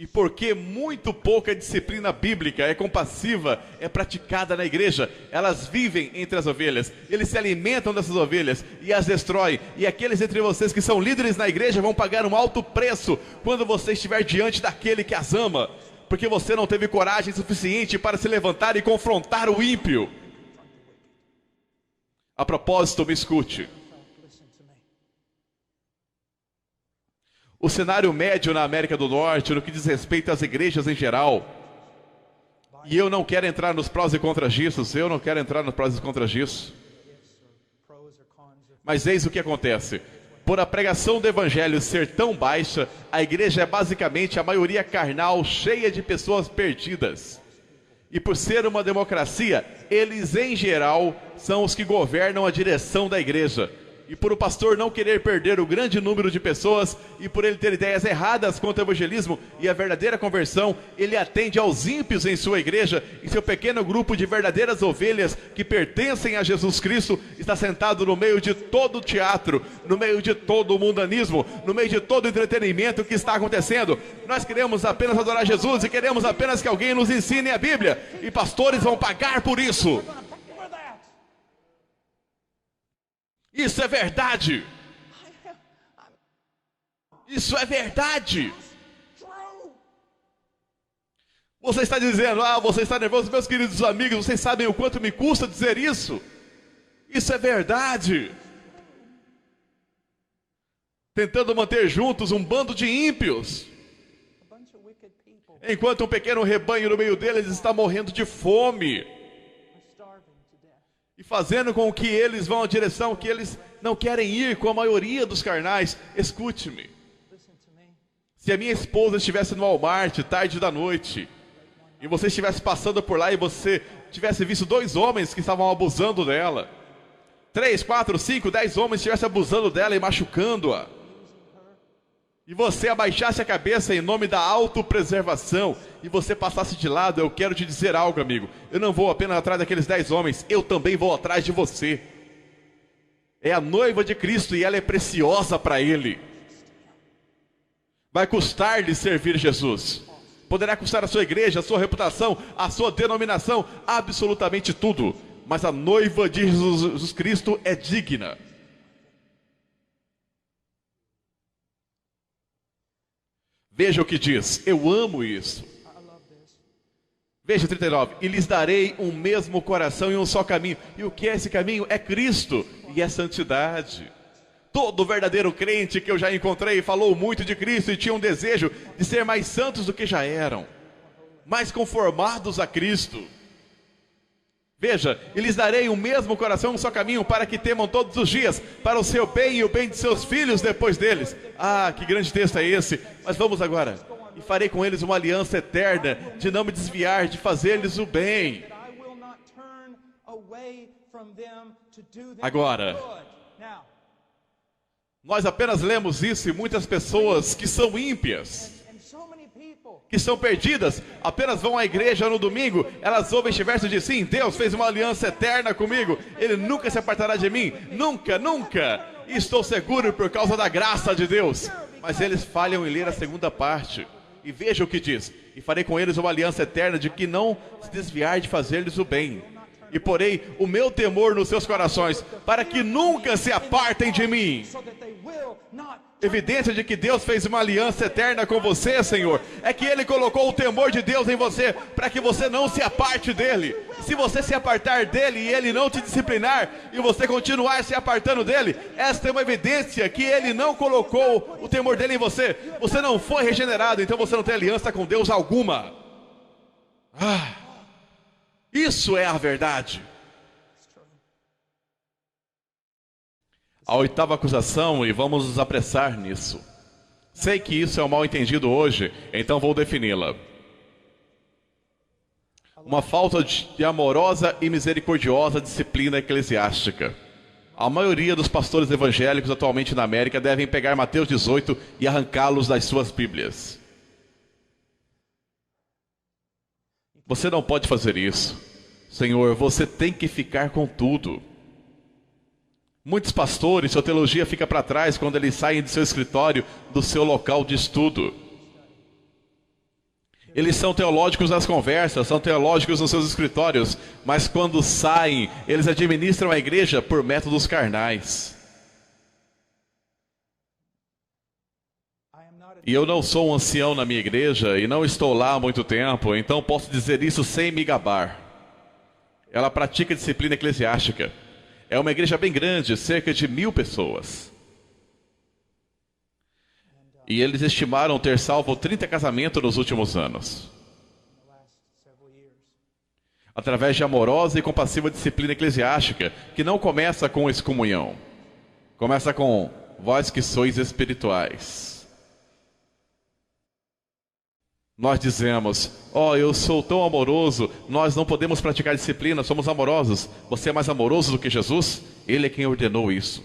Speaker 1: E porque muito pouca disciplina bíblica é compassiva, é praticada na igreja, elas vivem entre as ovelhas, eles se alimentam dessas ovelhas e as destroem. E aqueles entre vocês que são líderes na igreja vão pagar um alto preço quando você estiver diante daquele que as ama, porque você não teve coragem suficiente para se levantar e confrontar o ímpio. A propósito, me escute. O cenário médio na América do Norte, no que diz respeito às igrejas em geral, e eu não quero entrar nos prós e contras disso, mas eis o que acontece. Por a pregação do evangelho ser tão baixa, a igreja é basicamente a maioria carnal, cheia de pessoas perdidas. E por ser uma democracia, eles em geral são os que governam a direção da igreja. E por o pastor não querer perder o grande número de pessoas, e por ele ter ideias erradas quanto ao evangelismo e a verdadeira conversão, ele atende aos ímpios em sua igreja, e seu pequeno grupo de verdadeiras ovelhas que pertencem a Jesus Cristo está sentado no meio de todo o teatro, no meio de todo o mundanismo, no meio de todo o entretenimento que está acontecendo. Nós queremos apenas adorar Jesus e queremos apenas que alguém nos ensine a Bíblia, e pastores vão pagar por isso. Isso é verdade. Isso é verdade. Você está dizendo, você está nervoso, meus queridos amigos, vocês sabem o quanto me custa dizer isso? Isso é verdade. Tentando manter juntos um bando de ímpios, enquanto um pequeno rebanho no meio deles está morrendo de fome. E fazendo com que eles vão à direção que eles não querem ir com a maioria dos carnais. Escute-me. Se a minha esposa estivesse no Walmart, tarde da noite, e você estivesse passando por lá e você tivesse visto 2 homens que estavam abusando dela, 3, 4, 5, 10 homens estivessem abusando dela e machucando-a, e você abaixasse a cabeça em nome da autopreservação, e você passasse de lado, eu quero te dizer algo, amigo. Eu não vou apenas atrás daqueles 10 homens, eu também vou atrás de você. É a noiva de Cristo e ela é preciosa para Ele. Vai custar-lhe servir Jesus. Poderá custar a sua igreja, a sua reputação, a sua denominação, absolutamente tudo. Mas a noiva de Jesus Cristo é digna. Veja o que diz, eu amo isso. Veja 39, e lhes darei um mesmo coração e um só caminho. E o que é esse caminho? É Cristo e é santidade. Todo verdadeiro crente que eu já encontrei falou muito de Cristo e tinha um desejo de ser mais santos do que já eram, mais conformados a Cristo. Veja, e lhes darei o mesmo coração, um só caminho, para que temam todos os dias, para o seu bem e o bem de seus filhos depois deles. Que grande texto é esse! Mas vamos agora. E farei com eles uma aliança eterna, de não me desviar, de fazer-lhes o bem. Agora, nós apenas lemos isso e muitas pessoas que são ímpias, que são perdidas, apenas vão à igreja no domingo, elas ouvem este verso e dizem, sim, Deus fez uma aliança eterna comigo, Ele nunca se apartará de mim, nunca, nunca, e estou seguro por causa da graça de Deus. Mas eles falham em ler a segunda parte. E veja o que diz: e farei com eles uma aliança eterna de que não se desviar de fazer-lhes o bem. E porei o meu temor nos seus corações, para que nunca se apartem de mim. Evidência de que Deus fez uma aliança eterna com você, Senhor, é que Ele colocou o temor de Deus em você, para que você não se aparte dEle. Se você se apartar dEle e Ele não te disciplinar, e você continuar se apartando dEle, esta é uma evidência que Ele não colocou o temor dEle em você. Você não foi regenerado, então você não tem aliança com Deus alguma. Isso é a verdade. A oitava acusação, e vamos nos apressar nisso. Sei que isso é um mal entendido hoje, então vou defini-la. Uma falta de amorosa e misericordiosa disciplina eclesiástica. A maioria dos pastores evangélicos atualmente na América devem pegar Mateus 18 e arrancá-los das suas Bíblias. Você não pode fazer isso. Senhor, você tem que ficar com tudo. Muitos pastores, sua teologia fica para trás quando eles saem do seu escritório, do seu local de estudo. Eles são teológicos nas conversas, são teológicos nos seus escritórios, mas quando saem, eles administram a igreja por métodos carnais. E eu não sou um ancião na minha igreja e não estou lá há muito tempo, então posso dizer isso sem me gabar. Ela pratica disciplina eclesiástica. É uma igreja bem grande, cerca de 1000 pessoas. E eles estimaram ter salvo 30 casamentos nos últimos anos. Através de amorosa e compassiva disciplina eclesiástica, que não começa com excomunhão. Começa com vós que sois espirituais. Nós dizemos, eu sou tão amoroso, nós não podemos praticar disciplina, somos amorosos. Você é mais amoroso do que Jesus? Ele é quem ordenou isso.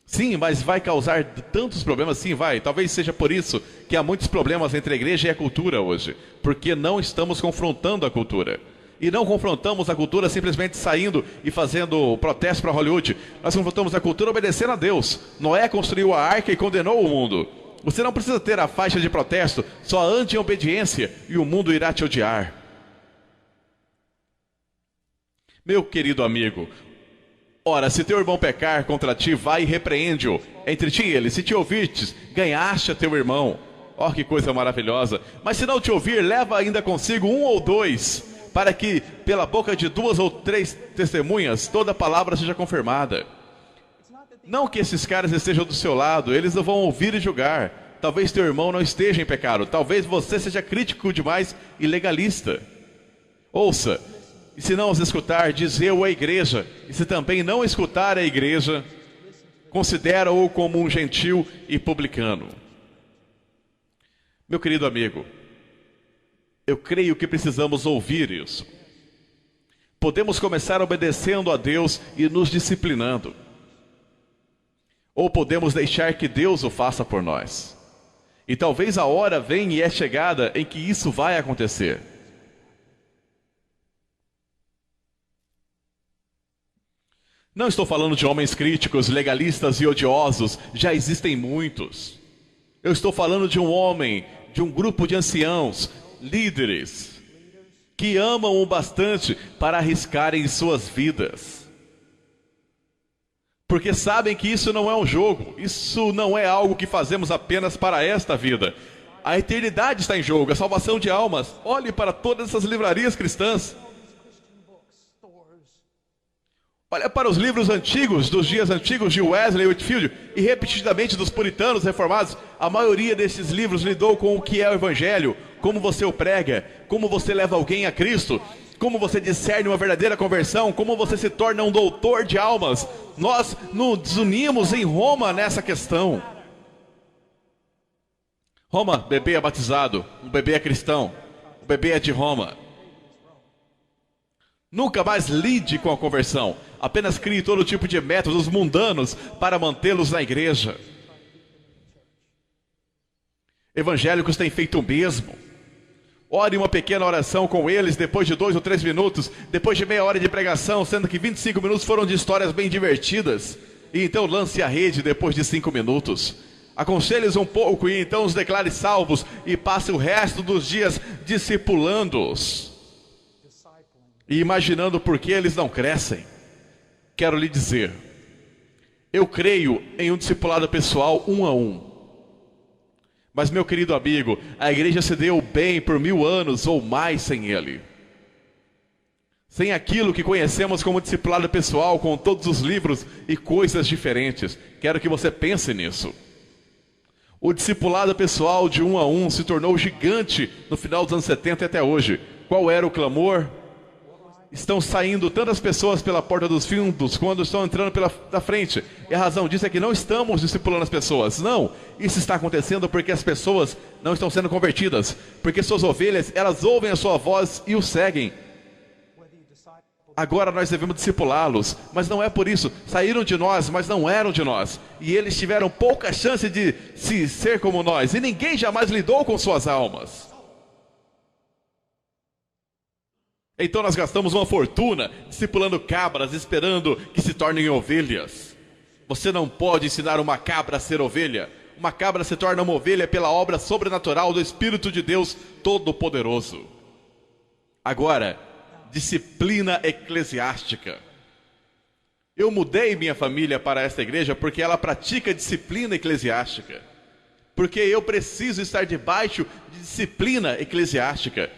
Speaker 1: Sim, mas vai causar tantos problemas? Sim, vai. Talvez seja por isso que há muitos problemas entre a igreja e a cultura hoje. Porque não estamos confrontando a cultura. E não confrontamos a cultura simplesmente saindo e fazendo protesto para Hollywood. Nós confrontamos a cultura obedecendo a Deus. Noé construiu a arca e condenou o mundo. Você não precisa ter a faixa de protesto, só ande em obediência e o mundo irá te odiar. Meu querido amigo, ora, se teu irmão pecar contra ti, vai e repreende-o. Entre ti e ele, se te ouvirtes, ganhaste a teu irmão. Que coisa maravilhosa. Mas se não te ouvir, leva ainda consigo 1 ou 2, para que pela boca de 2 ou 3 testemunhas, toda palavra seja confirmada. Não que esses caras estejam do seu lado, eles não vão ouvir e julgar. Talvez teu irmão não esteja em pecado, talvez você seja crítico demais e legalista. Ouça, e se não os escutar, diz eu à igreja, e se também não escutar a igreja, considera-o como um gentil e publicano. Meu querido amigo, eu creio que precisamos ouvir isso. Podemos começar obedecendo a Deus e nos disciplinando. Ou podemos deixar que Deus o faça por nós. E talvez a hora venha e é chegada em que isso vai acontecer. Não estou falando de homens críticos, legalistas e odiosos. Já existem muitos. Eu estou falando de um homem, de um grupo de anciãos, líderes, que amam o bastante para arriscarem suas vidas. Porque sabem que isso não é um jogo, isso não é algo que fazemos apenas para esta vida. A eternidade está em jogo, a salvação de almas. Olhe para todas essas livrarias cristãs. Olha para os livros antigos, dos dias antigos de Wesley e Whitefield, e repetidamente dos puritanos reformados. A maioria desses livros lidou com o que é o Evangelho, como você o prega, como você leva alguém a Cristo, como você discerne uma verdadeira conversão, como você se torna um doutor de almas. Nós nos unimos em Roma nessa questão. Roma, bebê é batizado, o bebê é cristão, o bebê é de Roma. Nunca mais lide com a conversão, apenas crie todo tipo de métodos mundanos para mantê-los na igreja. Evangélicos têm feito o mesmo. Ore uma pequena oração com eles depois de 2 ou 3 minutos, depois de meia hora de pregação, sendo que 25 minutos foram de histórias bem divertidas. E então lance a rede depois de 5 minutos. Aconselhe-os um pouco e então os declare salvos e passe o resto dos dias discipulando-os e imaginando por que eles não crescem. Quero lhe dizer, eu creio em um discipulado pessoal 1 a 1. Mas, meu querido amigo, a igreja se deu bem por 1000 anos ou mais sem ele. Sem aquilo que conhecemos como discipulado pessoal, com todos os livros e coisas diferentes. Quero que você pense nisso. O discipulado pessoal de 1 a 1 se tornou gigante no final dos anos 70 e até hoje. Qual era o clamor? Estão saindo tantas pessoas pela porta dos fundos quando estão entrando da frente. E a razão disso é que não estamos discipulando as pessoas. Não, isso está acontecendo porque as pessoas não estão sendo convertidas. Porque suas ovelhas, elas ouvem a sua voz e o seguem. Agora nós devemos discipulá-los, mas não é por isso. Saíram de nós, mas não eram de nós. E eles tiveram pouca chance de ser como nós. E ninguém jamais lidou com suas almas. Então nós gastamos uma fortuna discipulando cabras, esperando que se tornem ovelhas. Você não pode ensinar uma cabra a ser ovelha. Uma cabra se torna uma ovelha pela obra sobrenatural do Espírito de Deus Todo-Poderoso. Agora, disciplina eclesiástica. Eu mudei minha família para esta igreja porque ela pratica disciplina eclesiástica. Porque eu preciso estar debaixo de disciplina eclesiástica.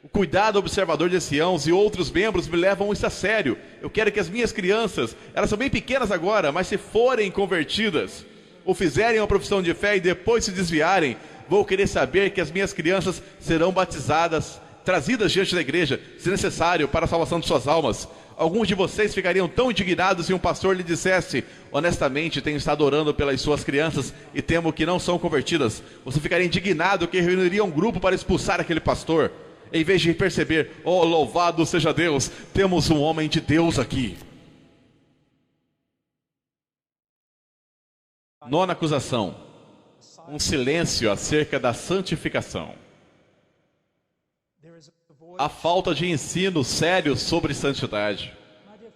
Speaker 1: O cuidado observador de anciãos e outros membros me levam isso a sério. Eu quero que as minhas crianças, elas são bem pequenas agora, mas se forem convertidas, ou fizerem uma profissão de fé e depois se desviarem, vou querer saber que as minhas crianças serão batizadas, trazidas diante da igreja, se necessário, para a salvação de suas almas. Alguns de vocês ficariam tão indignados se um pastor lhe dissesse: honestamente, tenho estado orando pelas suas crianças e temo que não são convertidas. Você ficaria indignado que reuniria um grupo para expulsar aquele pastor, em vez de perceber: oh, louvado seja Deus, temos um homem de Deus aqui. Nona acusação: um silêncio acerca da santificação. A falta de ensino sério sobre santidade.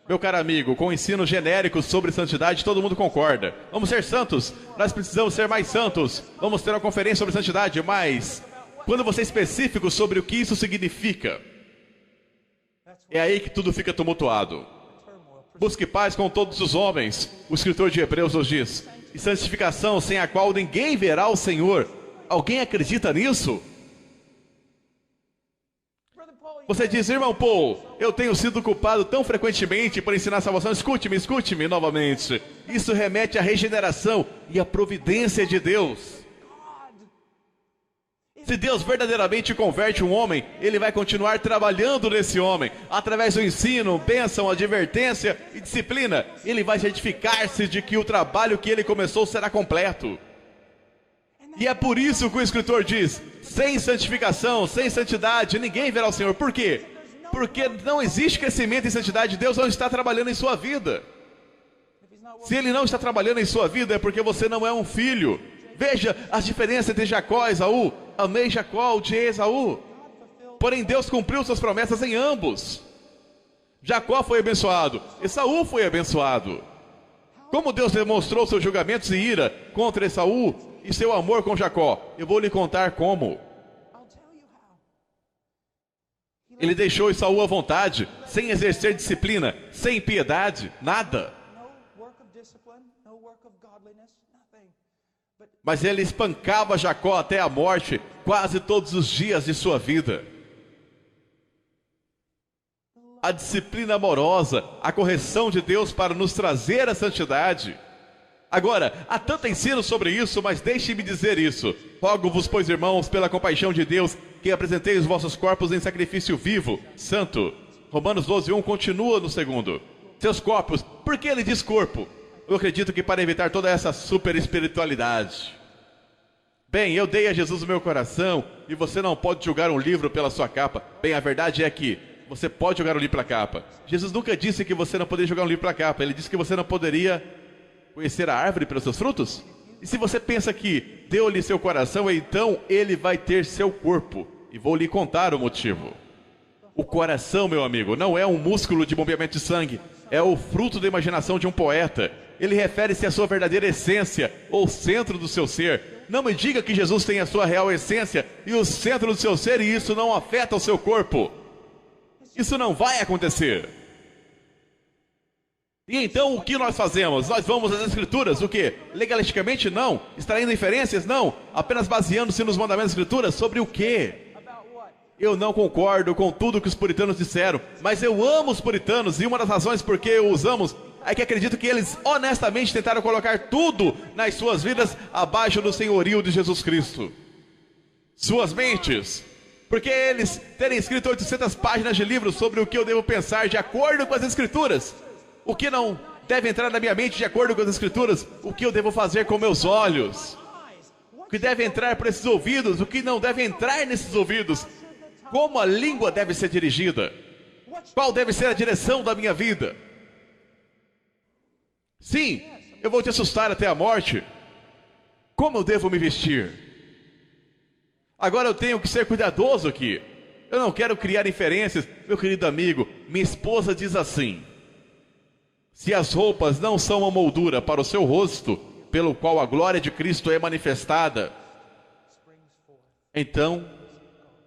Speaker 1: Meu caro amigo, com o ensino genérico sobre santidade, todo mundo concorda. Vamos ser santos, nós precisamos ser mais santos. Vamos ter uma conferência sobre santidade, mas quando você é específico sobre o que isso significa, é aí que tudo fica tumultuado. Busque paz com todos os homens, o escritor de Hebreus nos diz, e santificação sem a qual ninguém verá o Senhor. Alguém acredita nisso? Você diz: irmão Paul, eu tenho sido culpado tão frequentemente por ensinar a salvação. Escute-me novamente. Isso remete à regeneração e à providência de Deus. Se Deus verdadeiramente converte um homem, Ele vai continuar trabalhando nesse homem, através do ensino, bênção, advertência e disciplina. Ele vai certificar-se de que o trabalho que Ele começou será completo. E é por isso que o escritor diz: sem santificação, sem santidade, ninguém verá o Senhor. Por quê? Porque não existe crescimento em santidade. Deus não está trabalhando em sua vida. Se Ele não está trabalhando em sua vida, é porque você não é um filho. Veja as diferenças entre Jacó e Esaú. Amei Jacó, odiei Esaú. Porém Deus cumpriu suas promessas em ambos. Jacó foi abençoado, Esaú foi abençoado. Como Deus demonstrou seus julgamentos e ira contra Esaú e seu amor com Jacó? Eu vou lhe contar como. Ele deixou Esaú à vontade, sem exercer disciplina, sem piedade, nada. Mas ele espancava Jacó até a morte, quase todos os dias de sua vida. A disciplina amorosa, a correção de Deus para nos trazer a santidade. Agora, há tanto ensino sobre isso, mas deixe-me dizer isso. Rogo-vos, pois, irmãos, pela compaixão de Deus, que apresentei os vossos corpos em sacrifício vivo, santo. Romanos 12:1 continua no segundo. Seus corpos, por que ele diz corpo? Eu acredito que para evitar toda essa super espiritualidade. Bem, eu dei a Jesus o meu coração e você não pode julgar um livro pela sua capa. Bem, a verdade é que você pode julgar um livro pela capa. Jesus nunca disse que você não poderia julgar um livro pela capa. Ele disse que você não poderia conhecer a árvore pelos seus frutos. E se você pensa que deu-lhe seu coração, então ele vai ter seu corpo. E vou lhe contar o motivo. O coração, meu amigo, não é um músculo de bombeamento de sangue. É o fruto da imaginação de um poeta. Ele refere-se à sua verdadeira essência, ou centro do seu ser. Não me diga que Jesus tem a sua real essência e o centro do seu ser, e isso não afeta o seu corpo. Isso não vai acontecer. E então o que nós fazemos? Nós vamos às Escrituras, o quê? Legalisticamente não, extraindo inferências não, apenas baseando-se nos mandamentos das Escrituras, sobre o quê? Eu não concordo com tudo que os puritanos disseram, mas eu amo os puritanos, e uma das razões por que os amo é que acredito que eles honestamente tentaram colocar tudo nas suas vidas abaixo do senhorio de Jesus Cristo. Suas mentes. Porque eles terem escrito 800 páginas de livros sobre o que eu devo pensar de acordo com as Escrituras. O que não deve entrar na minha mente de acordo com as Escrituras. O que eu devo fazer com meus olhos. O que deve entrar por esses ouvidos. O que não deve entrar nesses ouvidos. Como a língua deve ser dirigida. Qual deve ser a direção da minha vida. Sim, eu vou te assustar até a morte. Como eu devo me vestir? Agora eu tenho que ser cuidadoso aqui. Eu não quero criar inferências. Meu querido amigo, minha esposa diz assim: se as roupas não são uma moldura para o seu rosto, pelo qual a glória de Cristo é manifestada, então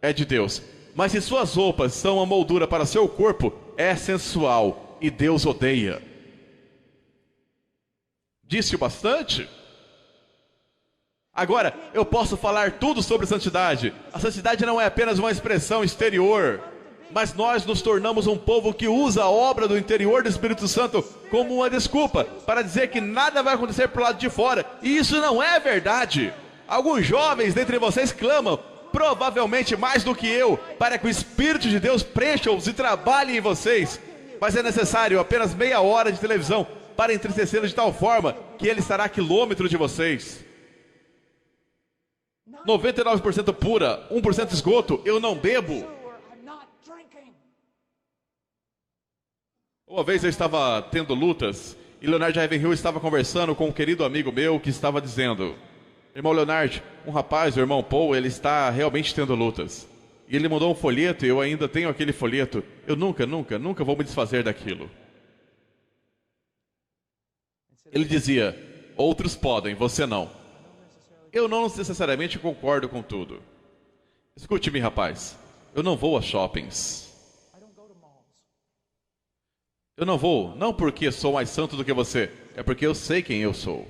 Speaker 1: é de Deus. Mas se suas roupas são uma moldura para seu corpo, é sensual e Deus odeia. Disse o bastante? Agora, eu posso falar tudo sobre santidade. A santidade não é apenas uma expressão exterior, mas nós nos tornamos um povo que usa a obra do interior do Espírito Santo como uma desculpa para dizer que nada vai acontecer pro lado de fora. E isso não é verdade. Alguns jovens dentre vocês clamam, provavelmente mais do que eu, para que o Espírito de Deus preencha-os e trabalhe em vocês. Mas é necessário apenas meia hora de televisão para entristecê-los de tal forma que ele estará a quilômetro de vocês. 99% pura, 1% esgoto, eu não bebo. Uma vez eu estava tendo lutas e Leonard Ravenhill estava conversando com um querido amigo meu que estava dizendo: irmão Leonard, um rapaz, o irmão Paul, ele está realmente tendo lutas. E ele mandou um folheto e eu ainda tenho aquele folheto. Eu nunca vou me desfazer daquilo. Ele dizia: outros podem, você não. Eu não necessariamente concordo com tudo. Escute-me, rapaz. Eu não vou a shoppings. Eu não vou, não porque sou mais santo do que você, é porque eu sei quem eu sou.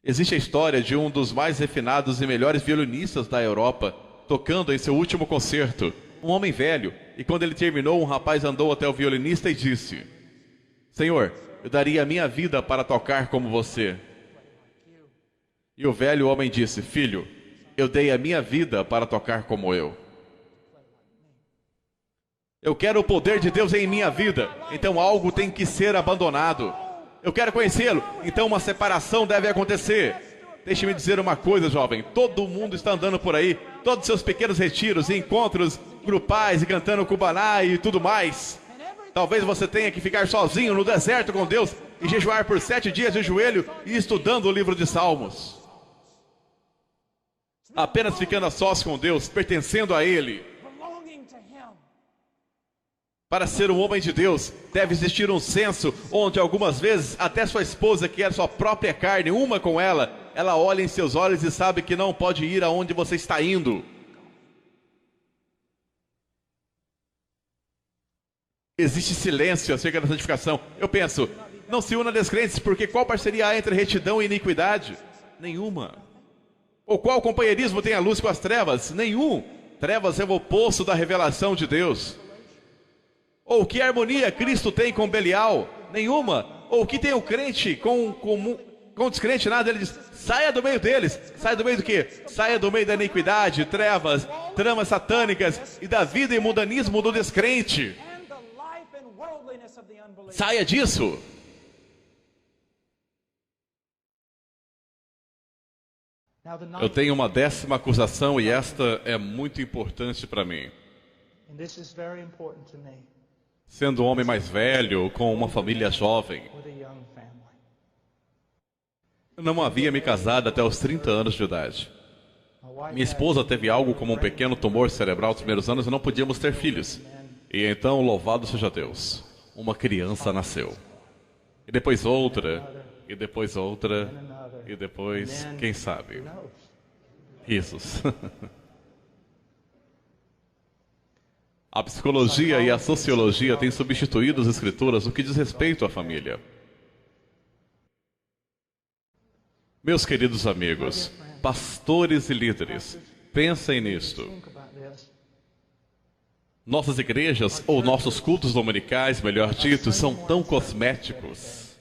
Speaker 1: Existe a história de um dos mais refinados e melhores violinistas da Europa, tocando em seu último concerto, um homem velho, e quando ele terminou, um rapaz andou até o violinista e disse: Senhor, eu daria a minha vida para tocar como você. E o velho homem disse: filho, eu dei a minha vida para tocar como eu. Eu quero o poder de Deus em minha vida, então algo tem que ser abandonado. Eu quero conhecê-lo, então uma separação deve acontecer. Deixe-me dizer uma coisa, jovem, todo mundo está andando por aí, todos seus pequenos retiros e encontros grupais e cantando cubaná e tudo mais. Talvez você tenha que ficar sozinho no deserto com Deus e jejuar por 7 dias de joelho e estudando o livro de Salmos. Apenas ficando a sós com Deus, pertencendo a Ele. Para ser um homem de Deus, deve existir um senso onde algumas vezes até sua esposa, que é sua própria carne, uma com ela, ela olha em seus olhos e sabe que não pode ir aonde você está indo. Existe silêncio acerca da santificação. Eu penso, não se una a descrentes, porque qual parceria há entre retidão e iniquidade? Nenhuma. Ou qual companheirismo tem a luz com as trevas? Nenhum. Trevas é o oposto da revelação de Deus. Ou que harmonia Cristo tem com Belial? Nenhuma. Ou que tem o crente com o descrente? Nada. Ele diz, saia do meio deles. Saia do meio do quê? Saia do meio da iniquidade, trevas, tramas satânicas e da vida e mundanismo do descrente. Saia disso. Eu tenho uma 10ª acusação e esta é muito importante para mim. Sendo um homem mais velho, com uma família jovem, eu não havia me casado até os 30 anos de idade. Minha esposa teve algo como um pequeno tumor cerebral nos primeiros anos e não podíamos ter filhos. E então, louvado seja Deus, uma criança nasceu. e depois outra, e depois outra, e depois, quem sabe, risos. A psicologia e a sociologia têm substituído as escrituras no que diz respeito à família. Meus queridos amigos, pastores e líderes, pensem nisto. Nossas igrejas, ou nossos cultos dominicais, melhor dito, são tão cosméticos.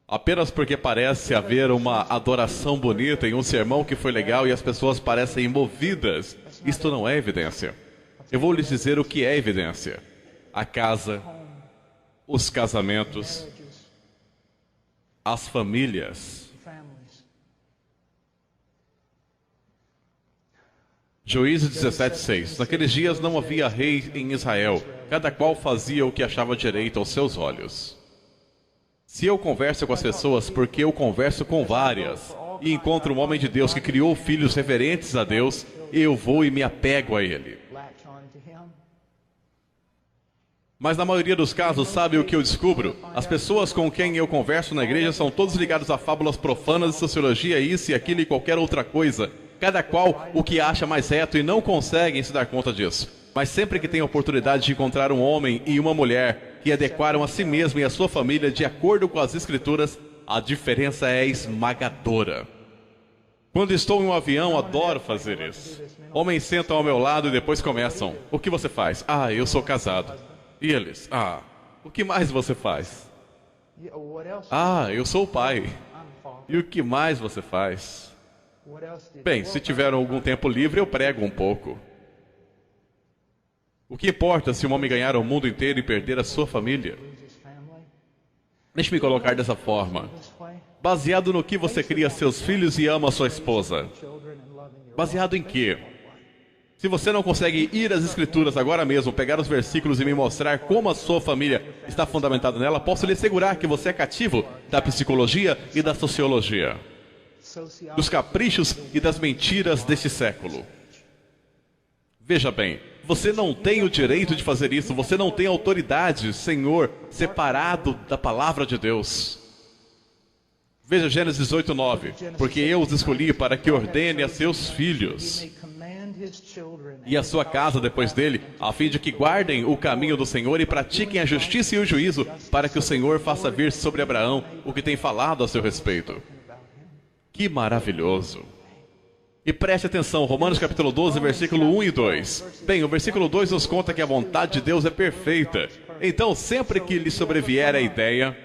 Speaker 1: Apenas porque parece haver uma adoração bonita em um sermão que foi legal e as pessoas parecem movidas, isto não é evidência. Eu vou lhes dizer o que é evidência. A casa, os casamentos, as famílias. Juízes 17:6. Naqueles dias não havia rei em Israel, cada qual fazia o que achava direito aos seus olhos. Se eu converso com as pessoas, porque eu converso com várias, e encontro um homem de Deus que criou filhos reverentes a Deus, eu vou e me apego a ele. Mas na maioria dos casos, sabe o que eu descubro? As pessoas com quem eu converso na igreja são todos ligados a fábulas profanas de sociologia, isso e aquilo e qualquer outra coisa. Cada qual o que acha mais reto e não conseguem se dar conta disso. Mas sempre que tem a oportunidade de encontrar um homem e uma mulher que adequaram a si mesmo e a sua família de acordo com as escrituras, a diferença é esmagadora. Quando estou em um avião, adoro fazer isso. Homens sentam ao meu lado e depois começam. O que você faz? Ah, eu sou casado. E eles? Ah, o que mais você faz? Ah, eu sou o pai. E o que mais você faz? Bem, se tiver algum tempo livre, eu prego um pouco. O que importa se um homem ganhar o mundo inteiro e perder a sua família? Deixe-me colocar dessa forma. Baseado no que você cria seus filhos e ama sua esposa? Baseado em quê? Se você não consegue ir às escrituras agora mesmo, pegar os versículos e me mostrar como a sua família está fundamentada nela, posso lhe assegurar que você é cativo da psicologia e da sociologia, dos caprichos e das mentiras deste século. Veja bem, você não tem o direito de fazer isso, você não tem autoridade, Senhor, separado da palavra de Deus. Veja Gênesis 8:9, porque eu os escolhi para que ordene a seus filhos e a sua casa depois dele, a fim de que guardem o caminho do Senhor e pratiquem a justiça e o juízo, para que o Senhor faça vir sobre Abraão o que tem falado a seu respeito. Que maravilhoso! E preste atenção, Romanos capítulo 12, versículo 1 e 2. Bem, o versículo 2 nos conta que a vontade de Deus é perfeita. Então, sempre que lhe sobrevier a ideia,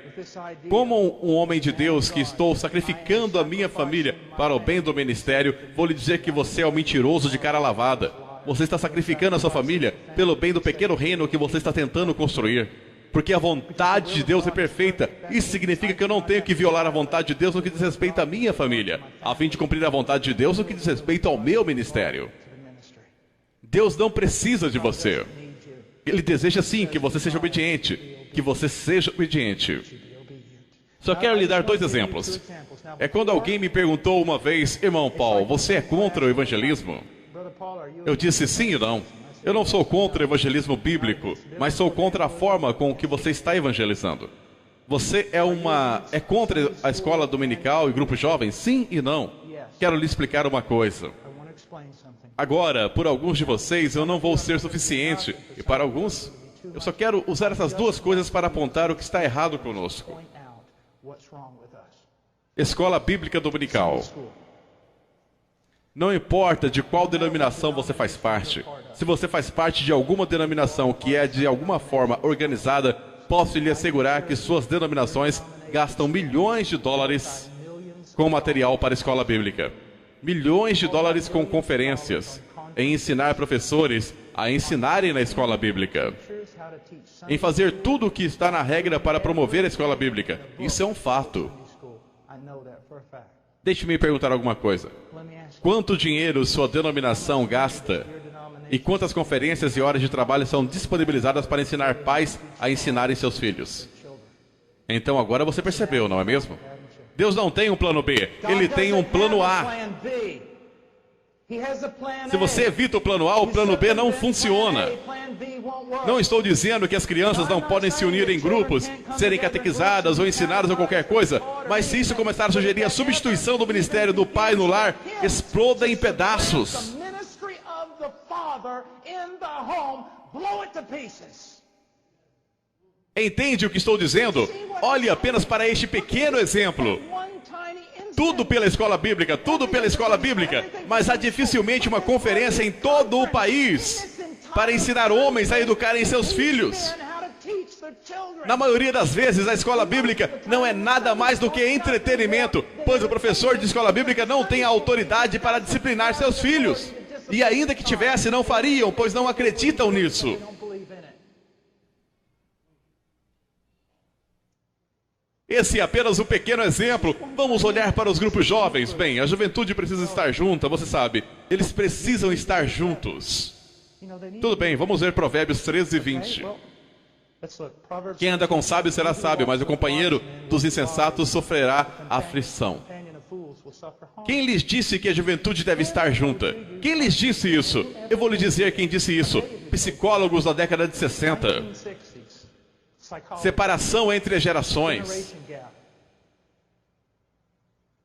Speaker 1: como um homem de Deus que estou sacrificando a minha família para o bem do ministério, vou lhe dizer que você é um mentiroso de cara lavada. Você está sacrificando a sua família pelo bem do pequeno reino que você está tentando construir. Porque a vontade de Deus é perfeita. Isso significa que eu não tenho que violar a vontade de Deus no que diz respeito à minha família, a fim de cumprir a vontade de Deus no que diz respeito ao meu ministério. Deus não precisa de você. Ele deseja sim que você seja obediente. Que você seja obediente. Só quero lhe dar 2 exemplos. É quando alguém me perguntou uma vez, irmão Paul, você é contra o evangelismo? Eu disse sim e não. Eu não sou contra o evangelismo bíblico, mas sou contra a forma com que você está evangelizando. Você é contra a escola dominical e grupo jovem? Sim e não. Quero lhe explicar uma coisa. Agora, por alguns de vocês, eu não vou ser suficiente. E para alguns, eu só quero usar essas 2 coisas para apontar o que está errado conosco. Escola bíblica dominical. Não importa de qual denominação você faz parte. Se você faz parte de alguma denominação que é de alguma forma organizada, posso lhe assegurar que suas denominações gastam milhões de dólares com material para a escola bíblica. Milhões de dólares com conferências, em ensinar professores a ensinarem na escola bíblica. Em fazer tudo o que está na regra para promover a escola bíblica. Isso é um fato. Deixe-me perguntar alguma coisa. Quanto dinheiro sua denominação gasta e quantas conferências e horas de trabalho são disponibilizadas para ensinar pais a ensinarem seus filhos? Então agora você percebeu, não é mesmo? Deus não tem um plano B, Ele tem um plano A. Se você evita o plano A, o plano B não funciona. Não estou dizendo que as crianças não podem se unir em grupos, serem catequizadas ou ensinadas ou qualquer coisa, mas se isso começar a sugerir a substituição do ministério do pai no lar, exploda em pedaços. Entende o que estou dizendo? Olhe apenas para este pequeno exemplo. Tudo pela escola bíblica, tudo pela escola bíblica, mas há dificilmente uma conferência em todo o país para ensinar homens a educarem seus filhos. Na maioria das vezes, a escola bíblica não é nada mais do que entretenimento, pois o professor de escola bíblica não tem a autoridade para disciplinar seus filhos. E ainda que tivesse, não fariam, pois não acreditam nisso. Esse é apenas um pequeno exemplo. Vamos olhar para os grupos jovens. Bem, a juventude precisa estar junta, você sabe. Eles precisam estar juntos. Tudo bem, vamos ver Provérbios 13 e 20. Quem anda com sábio será sábio, mas o companheiro dos insensatos sofrerá aflição. Quem lhes disse que a juventude deve estar junta? Quem lhes disse isso? Eu vou lhe dizer quem disse isso. Psicólogos da década de 60. Separação entre as gerações.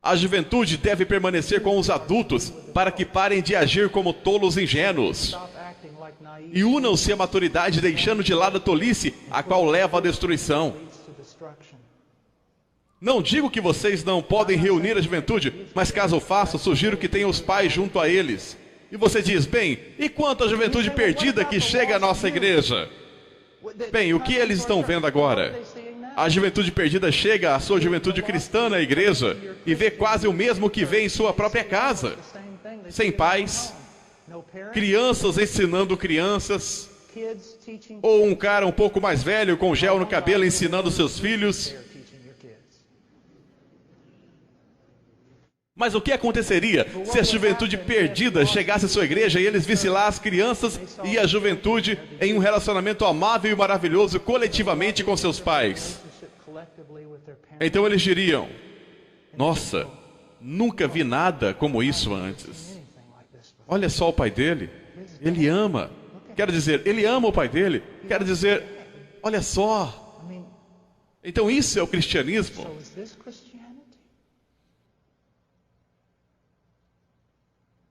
Speaker 1: A juventude deve permanecer com os adultos para que parem de agir como tolos ingênuos. E unam-se à maturidade, deixando de lado a tolice, a qual leva à destruição. Não digo que vocês não podem reunir a juventude, mas caso façam, sugiro que tenham os pais junto a eles. E você diz, bem, e quanto à juventude perdida que chega à nossa igreja? Bem, o que eles estão vendo agora? A juventude perdida chega à sua juventude cristã na igreja e vê quase o mesmo que vê em sua própria casa. Sem pais, crianças ensinando crianças, ou um cara um pouco mais velho com gel no cabelo ensinando seus filhos. Mas o que aconteceria se a juventude perdida chegasse à sua igreja e eles vissem lá as crianças e a juventude em um relacionamento amável e maravilhoso coletivamente com seus pais? Então eles diriam, nossa, nunca vi nada como isso antes. Olha só o pai dele, ele ama. Quero dizer, ele ama o pai dele. Quero dizer, olha só. Então isso é o cristianismo.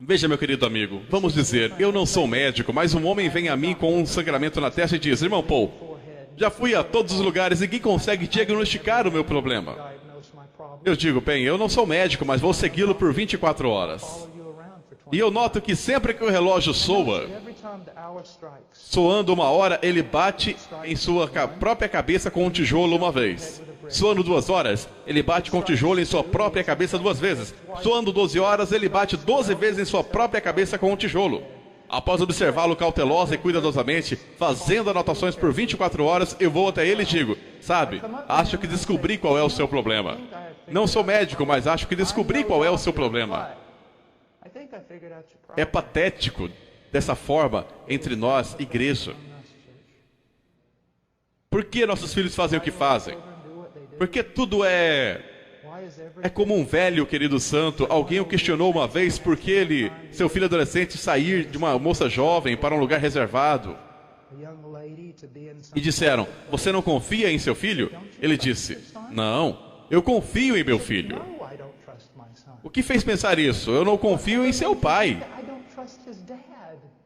Speaker 1: Veja, meu querido amigo, vamos dizer, eu não sou médico, mas um homem vem a mim com um sangramento na testa e diz, irmão Paul, já fui a todos os lugares e ninguém consegue diagnosticar o meu problema. Eu digo, bem, eu não sou médico, mas vou segui-lo por 24 horas. E eu noto que sempre que o relógio soa, soando 1 hora, ele bate em sua própria cabeça com um tijolo uma vez. Soando 2 horas, ele bate com o tijolo em sua própria cabeça 2 vezes. Soando 12 horas, ele bate 12 vezes em sua própria cabeça com o tijolo. Após observá-lo cautelosa e cuidadosamente, fazendo anotações por 24 horas, eu vou até ele e digo, sabe, acho que descobri qual é o seu problema. Não sou médico, mas acho que descobri qual é o seu problema. É patético dessa forma entre nós, igreja. Por que nossos filhos fazem o que fazem? Porque tudo é como um velho, querido santo. Alguém o questionou uma vez por que seu filho adolescente sair de uma moça jovem para um lugar reservado. E disseram, você não confia em seu filho? Ele disse, não, eu confio em meu filho. O que fez pensar isso? Eu não confio em seu pai.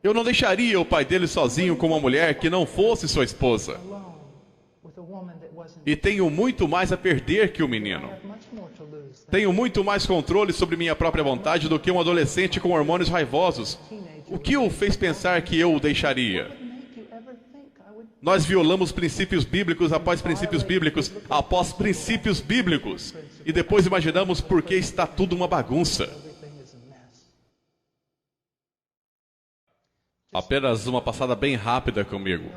Speaker 1: Eu não deixaria o pai dele sozinho com uma mulher que não fosse sua esposa. E tenho muito mais a perder que o menino. Tenho muito mais controle sobre minha própria vontade do que um adolescente com hormônios raivosos. O que o fez pensar que eu o deixaria? Nós violamos princípios bíblicos após princípios bíblicos, após princípios bíblicos. E depois imaginamos por que está tudo uma bagunça. Apenas uma passada bem rápida comigo.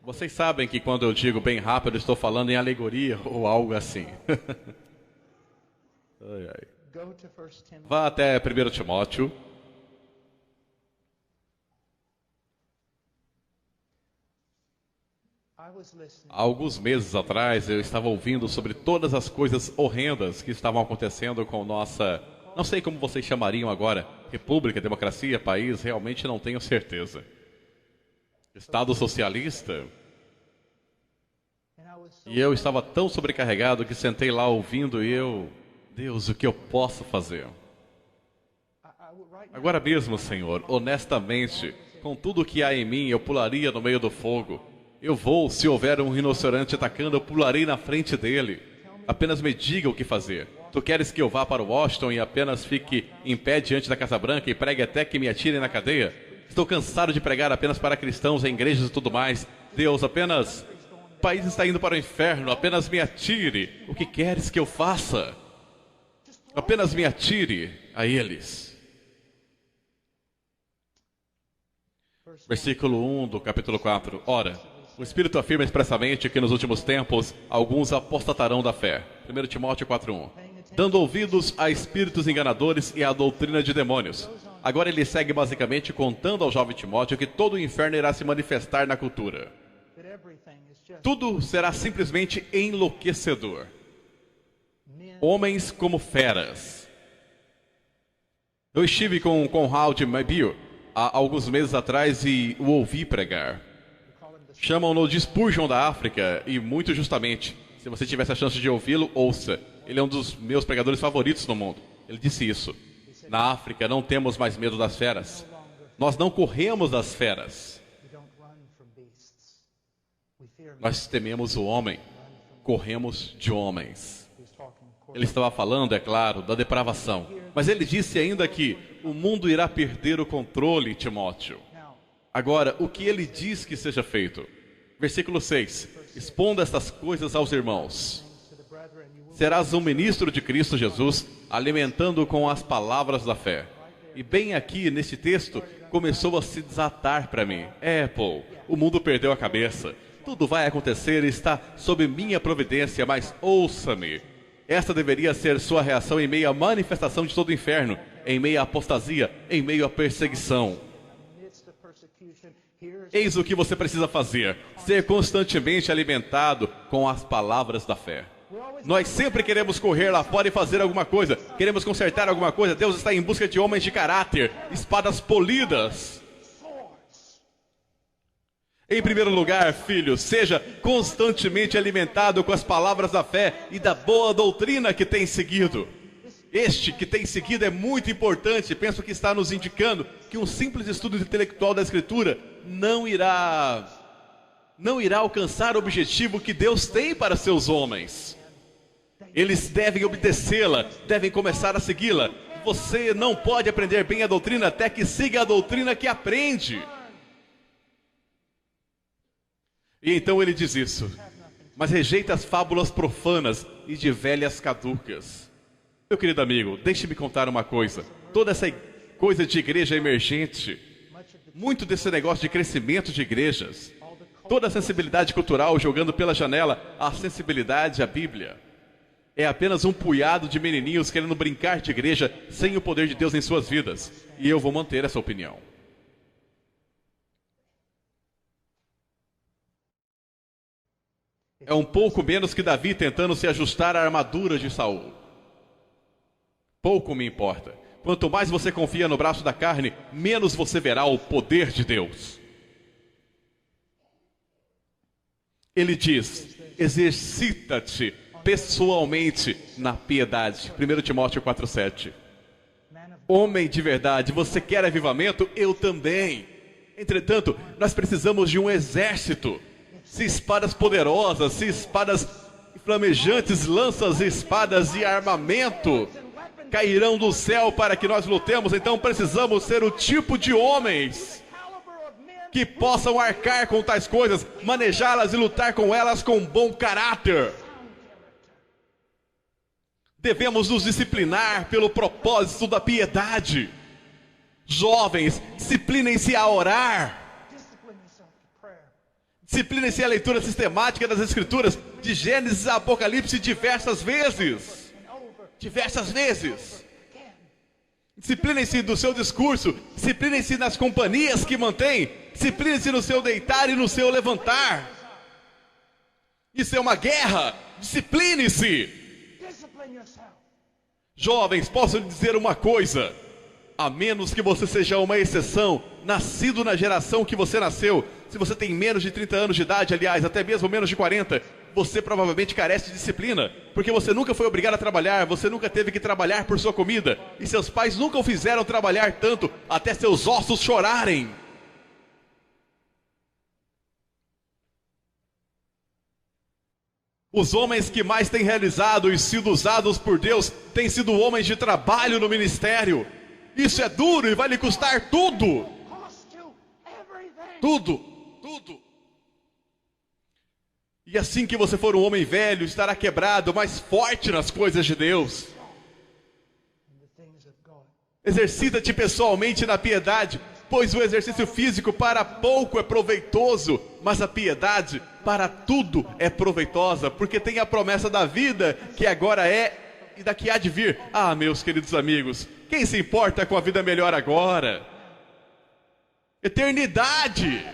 Speaker 1: Vocês sabem que quando eu digo bem rápido, estou falando em alegoria ou algo assim. Ai, ai. Vá até 1 Timóteo. Há alguns meses atrás, eu estava ouvindo sobre todas as coisas horrendas que estavam acontecendo com nossa Não sei como vocês chamariam agora. República, democracia, país, realmente não tenho certeza. Estado socialista? E eu estava tão sobrecarregado que sentei lá ouvindo e Deus, o que eu posso fazer? Agora mesmo, Senhor, honestamente, com tudo que há em mim, eu pularia no meio do fogo. Eu vou, se houver um rinoceronte atacando, eu pularei na frente dele. Apenas me diga o que fazer. Tu queres que eu vá para Washington e apenas fique em pé diante da Casa Branca e pregue até que me atirem na cadeia? Estou cansado de pregar apenas para cristãos em igrejas e tudo mais. Deus, apenas... O país está indo para o inferno, apenas me atire. O que queres que eu faça? Apenas me atire a eles. Versículo 1 do capítulo 4. Ora, o Espírito afirma expressamente que nos últimos tempos alguns apostatarão da fé. 1 Timóteo 4:1. Dando ouvidos a espíritos enganadores e à doutrina de demônios. Agora ele segue basicamente contando ao jovem Timóteo que todo o inferno irá se manifestar na cultura. Tudo será simplesmente enlouquecedor. Homens como feras. Eu estive com Conrad Mabille há alguns meses atrás e o ouvi pregar. Chamam-no de Spurgeon da África, e muito justamente. Se você tivesse a chance de ouvi-lo, ouça. Ele é um dos meus pregadores favoritos no mundo. Ele disse isso. Na África não temos mais medo das feras. Nós não corremos das feras. Nós tememos o homem. Corremos de homens. Ele estava falando, é claro, da depravação. Mas ele disse ainda que o mundo irá perder o controle, Timóteo. Agora, o que ele diz que seja feito? Versículo 6. Exponda estas coisas aos irmãos. Serás um ministro de Cristo Jesus, alimentando com as palavras da fé. E bem aqui, neste texto, começou a se desatar para mim. Paul, o mundo perdeu a cabeça. Tudo vai acontecer e está sob minha providência, mas ouça-me. Esta deveria ser sua reação em meio à manifestação de todo o inferno, em meio à apostasia, em meio à perseguição. Eis o que você precisa fazer: ser constantemente alimentado com as palavras da fé. Nós sempre queremos correr lá fora e fazer alguma coisa, queremos consertar alguma coisa. Deus está em busca de homens de caráter, espadas polidas. Em primeiro lugar, filho, seja constantemente alimentado com as palavras da fé e da boa doutrina que tem seguido. Este que tem seguido é muito importante. Penso que está nos indicando que um simples estudo intelectual da Escritura não irá alcançar o objetivo que Deus tem para seus homens. Eles devem obedecê-la, devem começar a segui-la. Você não pode aprender bem a doutrina até que siga a doutrina que aprende. E então ele diz isso: mas rejeita as fábulas profanas e de velhas caducas. Meu querido amigo, deixe-me contar uma coisa. Toda essa coisa de igreja emergente, muito desse negócio de crescimento de igrejas, toda a sensibilidade cultural jogando pela janela a sensibilidade à Bíblia, é apenas um punhado de menininhos querendo brincar de igreja sem o poder de Deus em suas vidas. E eu vou manter essa opinião. É um pouco menos que Davi tentando se ajustar à armadura de Saul. Pouco me importa. Quanto mais você confia no braço da carne, menos você verá o poder de Deus. Ele diz: exercita-te pessoalmente na piedade. 1 Timóteo 4:7. Homem de verdade, você quer avivamento? Eu também. Entretanto, nós precisamos de um exército. Se espadas poderosas, se espadas flamejantes, lanças, espadas e armamento cairão do céu para que nós lutemos, então precisamos ser o tipo de homens que possam arcar com tais coisas, manejá-las e lutar com elas com bom caráter. Devemos nos disciplinar pelo propósito da piedade. Jovens, disciplinem-se a orar. Disciplinem-se a leitura sistemática das Escrituras, de Gênesis a Apocalipse, diversas vezes. Diversas vezes. Disciplinem-se do seu discurso, disciplinem-se nas companhias que mantém, disciplinem-se no seu deitar e no seu levantar. Isso é uma guerra. Discipline-se. Jovens, posso lhe dizer uma coisa: a menos que você seja uma exceção, nascido na geração que você nasceu, se você tem menos de 30 anos de idade, aliás, até mesmo menos de 40, você provavelmente carece de disciplina, porque você nunca foi obrigado a trabalhar, você nunca teve que trabalhar por sua comida, e seus pais nunca o fizeram trabalhar tanto até seus ossos chorarem. Os homens que mais têm realizado e sido usados por Deus têm sido homens de trabalho no ministério. Isso é duro e vai lhe custar tudo. Tudo, tudo. E assim que você for um homem velho, estará quebrado, mas forte nas coisas de Deus. Exercita-te pessoalmente na piedade, pois o exercício físico para pouco é proveitoso, mas a piedade para tudo é proveitosa, porque tem a promessa da vida, que agora é e daqui há de vir. Ah, meus queridos amigos, quem se importa com a vida melhor agora? Eternidade!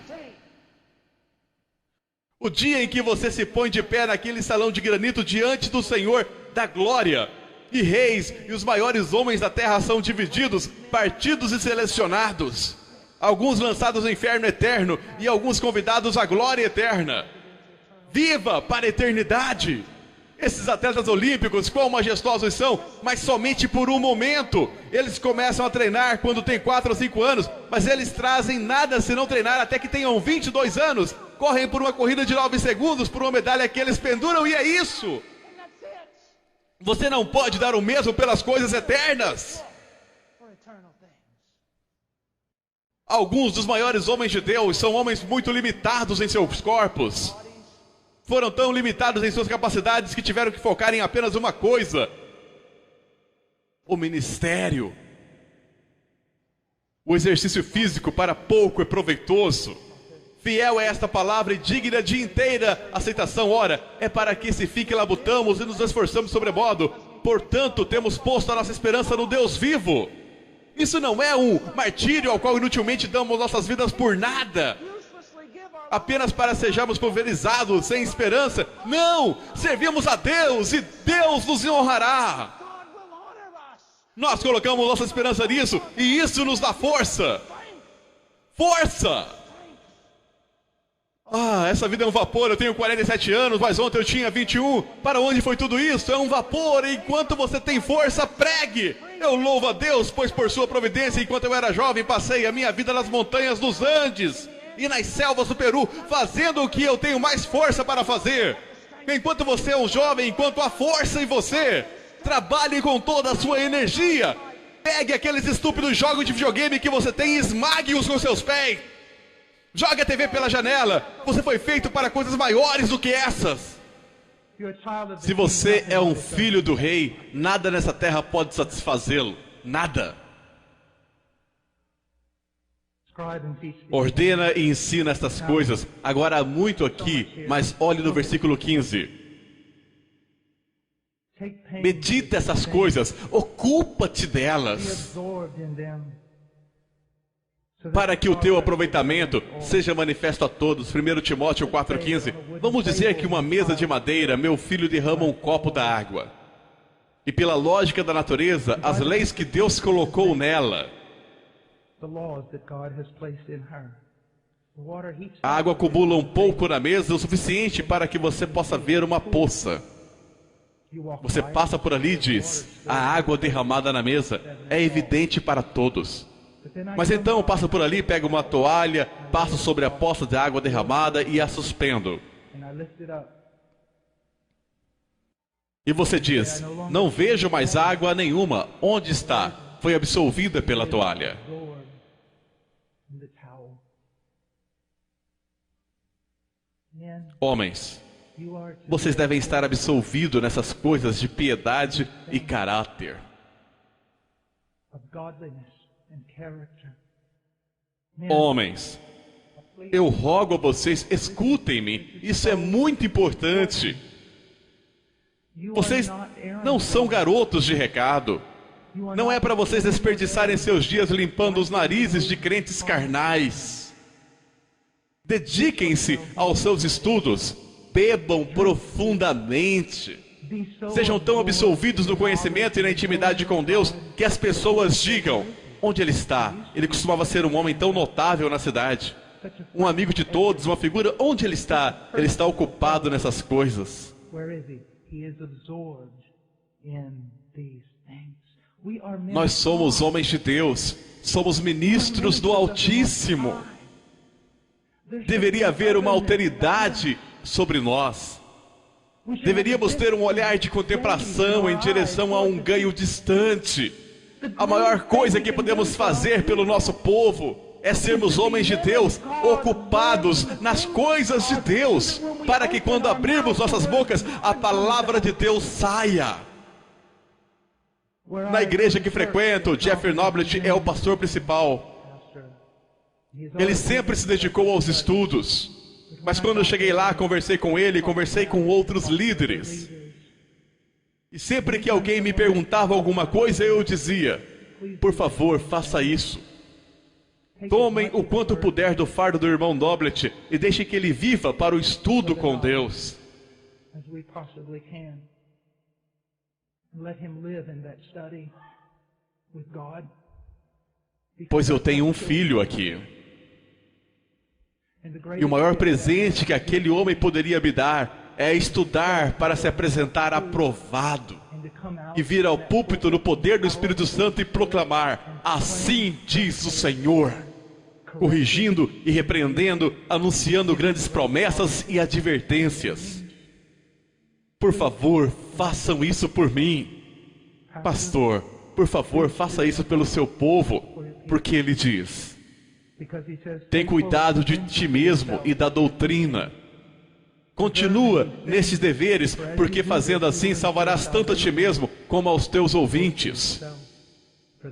Speaker 1: O dia em que você se põe de pé naquele salão de granito diante do Senhor da glória, e reis e os maiores homens da terra são divididos, partidos e selecionados, alguns lançados no inferno eterno e alguns convidados à glória eterna. Viva para a eternidade! Esses atletas olímpicos, quão majestosos são, mas somente por um momento. Eles começam a treinar quando têm 4 ou 5 anos, mas eles trazem nada se não treinar até que tenham 22 anos. Correm por uma corrida de 9 segundos, por uma medalha que eles penduram, e é isso. Você não pode dar o mesmo pelas coisas eternas. Alguns dos maiores homens de Deus são homens muito limitados em seus corpos. Foram tão limitados em suas capacidades que tiveram que focar em apenas uma coisa: o ministério. O exercício físico para pouco é proveitoso. Fiel é esta palavra e digna de inteira aceitação. Ora, é para que se fique labutamos e nos esforçamos sobremodo. Portanto, temos posto a nossa esperança no Deus vivo. Isso não é um martírio ao qual inutilmente damos nossas vidas por nada, apenas para sejamos pulverizados sem esperança. Não! Servimos a Deus e Deus nos honrará. Nós colocamos nossa esperança nisso e isso nos dá força. Força! Ah, essa vida é um vapor, eu tenho 47 anos, mas ontem eu tinha 21. Para onde foi tudo isso? É um vapor, e enquanto você tem força, pregue. Eu louvo a Deus, pois por sua providência, enquanto eu era jovem, passei a minha vida nas montanhas dos Andes e nas selvas do Peru, fazendo o que eu tenho mais força para fazer. Enquanto você é um jovem, enquanto há força em você, trabalhe com toda a sua energia. Pegue aqueles estúpidos jogos de videogame que você tem e esmague-os com seus pés. Jogue a TV pela janela. Você foi feito para coisas maiores do que essas. Se você é um filho do rei, nada nessa terra pode satisfazê-lo. Nada. Ordena e ensina estas coisas. Agora há muito aqui, mas olhe no versículo 15. Medita essas coisas, ocupa-te delas, para que o teu aproveitamento seja manifesto a todos. 1 Timóteo 4,15. Vamos dizer que uma mesa de madeira, meu filho derrama um copo da água. E pela lógica da natureza, as leis que Deus colocou nela, a água acumula um pouco na mesa, o suficiente para que você possa ver uma poça. Você passa por ali e diz: a água derramada na mesa é evidente para todos. Mas então passa por ali, pega uma toalha, passa sobre a poça de água derramada e a suspendo. E você diz: não vejo mais água nenhuma. Onde está? Foi absolvida pela toalha. Homens, vocês devem estar absolvidos nessas coisas de piedade e caráter. Homens, eu rogo a vocês, escutem-me, isso é muito importante. Vocês não são garotos de recado. Não é para vocês desperdiçarem seus dias limpando os narizes de crentes carnais. Dediquem-se aos seus estudos, bebam profundamente,
Speaker 2: Sejam tão absolvidos no conhecimento e na intimidade com Deus que as pessoas digam: onde ele está? Ele costumava ser um homem tão notável na cidade, um amigo de todos, uma figura. Onde ele está? Ele está ocupado nessas coisas. Nós somos homens de Deus, somos ministros do Altíssimo. Deveria haver uma alteridade sobre nós. Deveríamos ter um olhar de contemplação em direção a um ganho distante. A maior coisa que podemos fazer pelo nosso povo é sermos homens de Deus, ocupados nas coisas de Deus, para que quando abrirmos nossas bocas, a palavra de Deus saia. Na igreja que frequento, Jeffrey Noblet é o pastor principal. Ele sempre se dedicou aos estudos, mas quando eu cheguei lá, conversei com ele, conversei com outros líderes. E sempre que alguém me perguntava alguma coisa, eu dizia: por favor, faça isso. Tomem o quanto puder do fardo do irmão Noblet e deixe que ele viva para o estudo com Deus. Pois eu tenho um filho aqui. E o maior presente que aquele homem poderia me dar é estudar para se apresentar aprovado e vir ao púlpito no poder do Espírito Santo e proclamar: assim diz o Senhor, corrigindo e repreendendo, anunciando grandes promessas e advertências. Por favor, façam isso por mim. Pastor, por favor, faça isso pelo seu povo, porque ele diz: tem cuidado de ti mesmo e da doutrina. Continua nesses deveres, porque fazendo assim salvarás tanto a ti mesmo como aos teus ouvintes.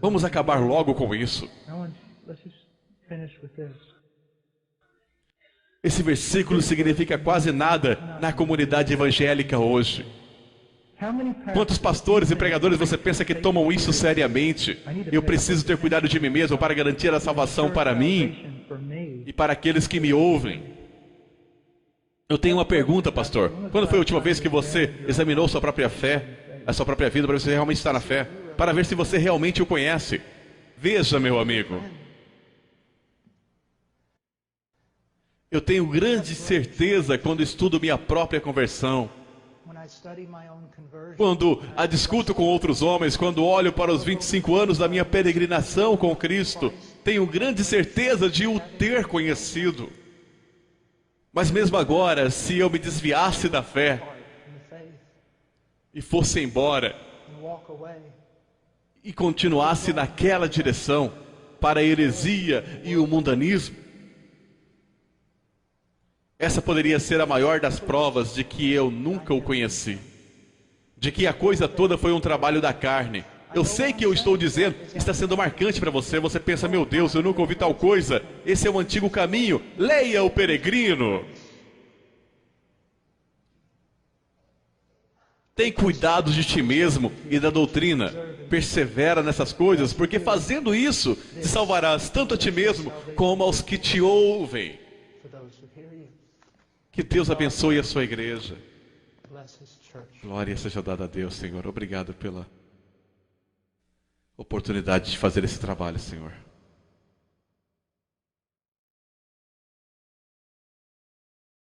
Speaker 2: Vamos acabar logo com isso. Esse versículo significa quase nada na comunidade evangélica hoje. Quantos pastores e pregadores você pensa que tomam isso seriamente? Eu preciso ter cuidado de mim mesmo para garantir a salvação para mim e para aqueles que me ouvem. Eu tenho uma pergunta, pastor. Quando foi a última vez que você examinou sua própria fé, a sua própria vida, para ver se você realmente está na fé? Para ver se você realmente o conhece? Veja, meu amigo, eu tenho grande certeza quando estudo minha própria conversão, quando a discuto com outros homens, quando olho para os 25 anos da minha peregrinação com Cristo, tenho grande certeza de o ter conhecido. Mas mesmo agora, se eu me desviasse da fé e fosse embora e continuasse naquela direção para a heresia e o mundanismo, essa poderia ser a maior das provas de que eu nunca o conheci, de que a coisa toda foi um trabalho da carne. Eu sei que eu estou dizendo, está sendo marcante para você. Você pensa: meu Deus, eu nunca ouvi tal coisa. Esse é o antigo caminho. Leia o Peregrino. Tem cuidado de ti mesmo e da doutrina. Persevera nessas coisas, porque fazendo isso, te salvarás tanto a ti mesmo como aos que te ouvem. Que Deus abençoe a sua igreja. Glória seja dada a Deus, Senhor. Obrigado pela oportunidade de fazer esse trabalho, Senhor.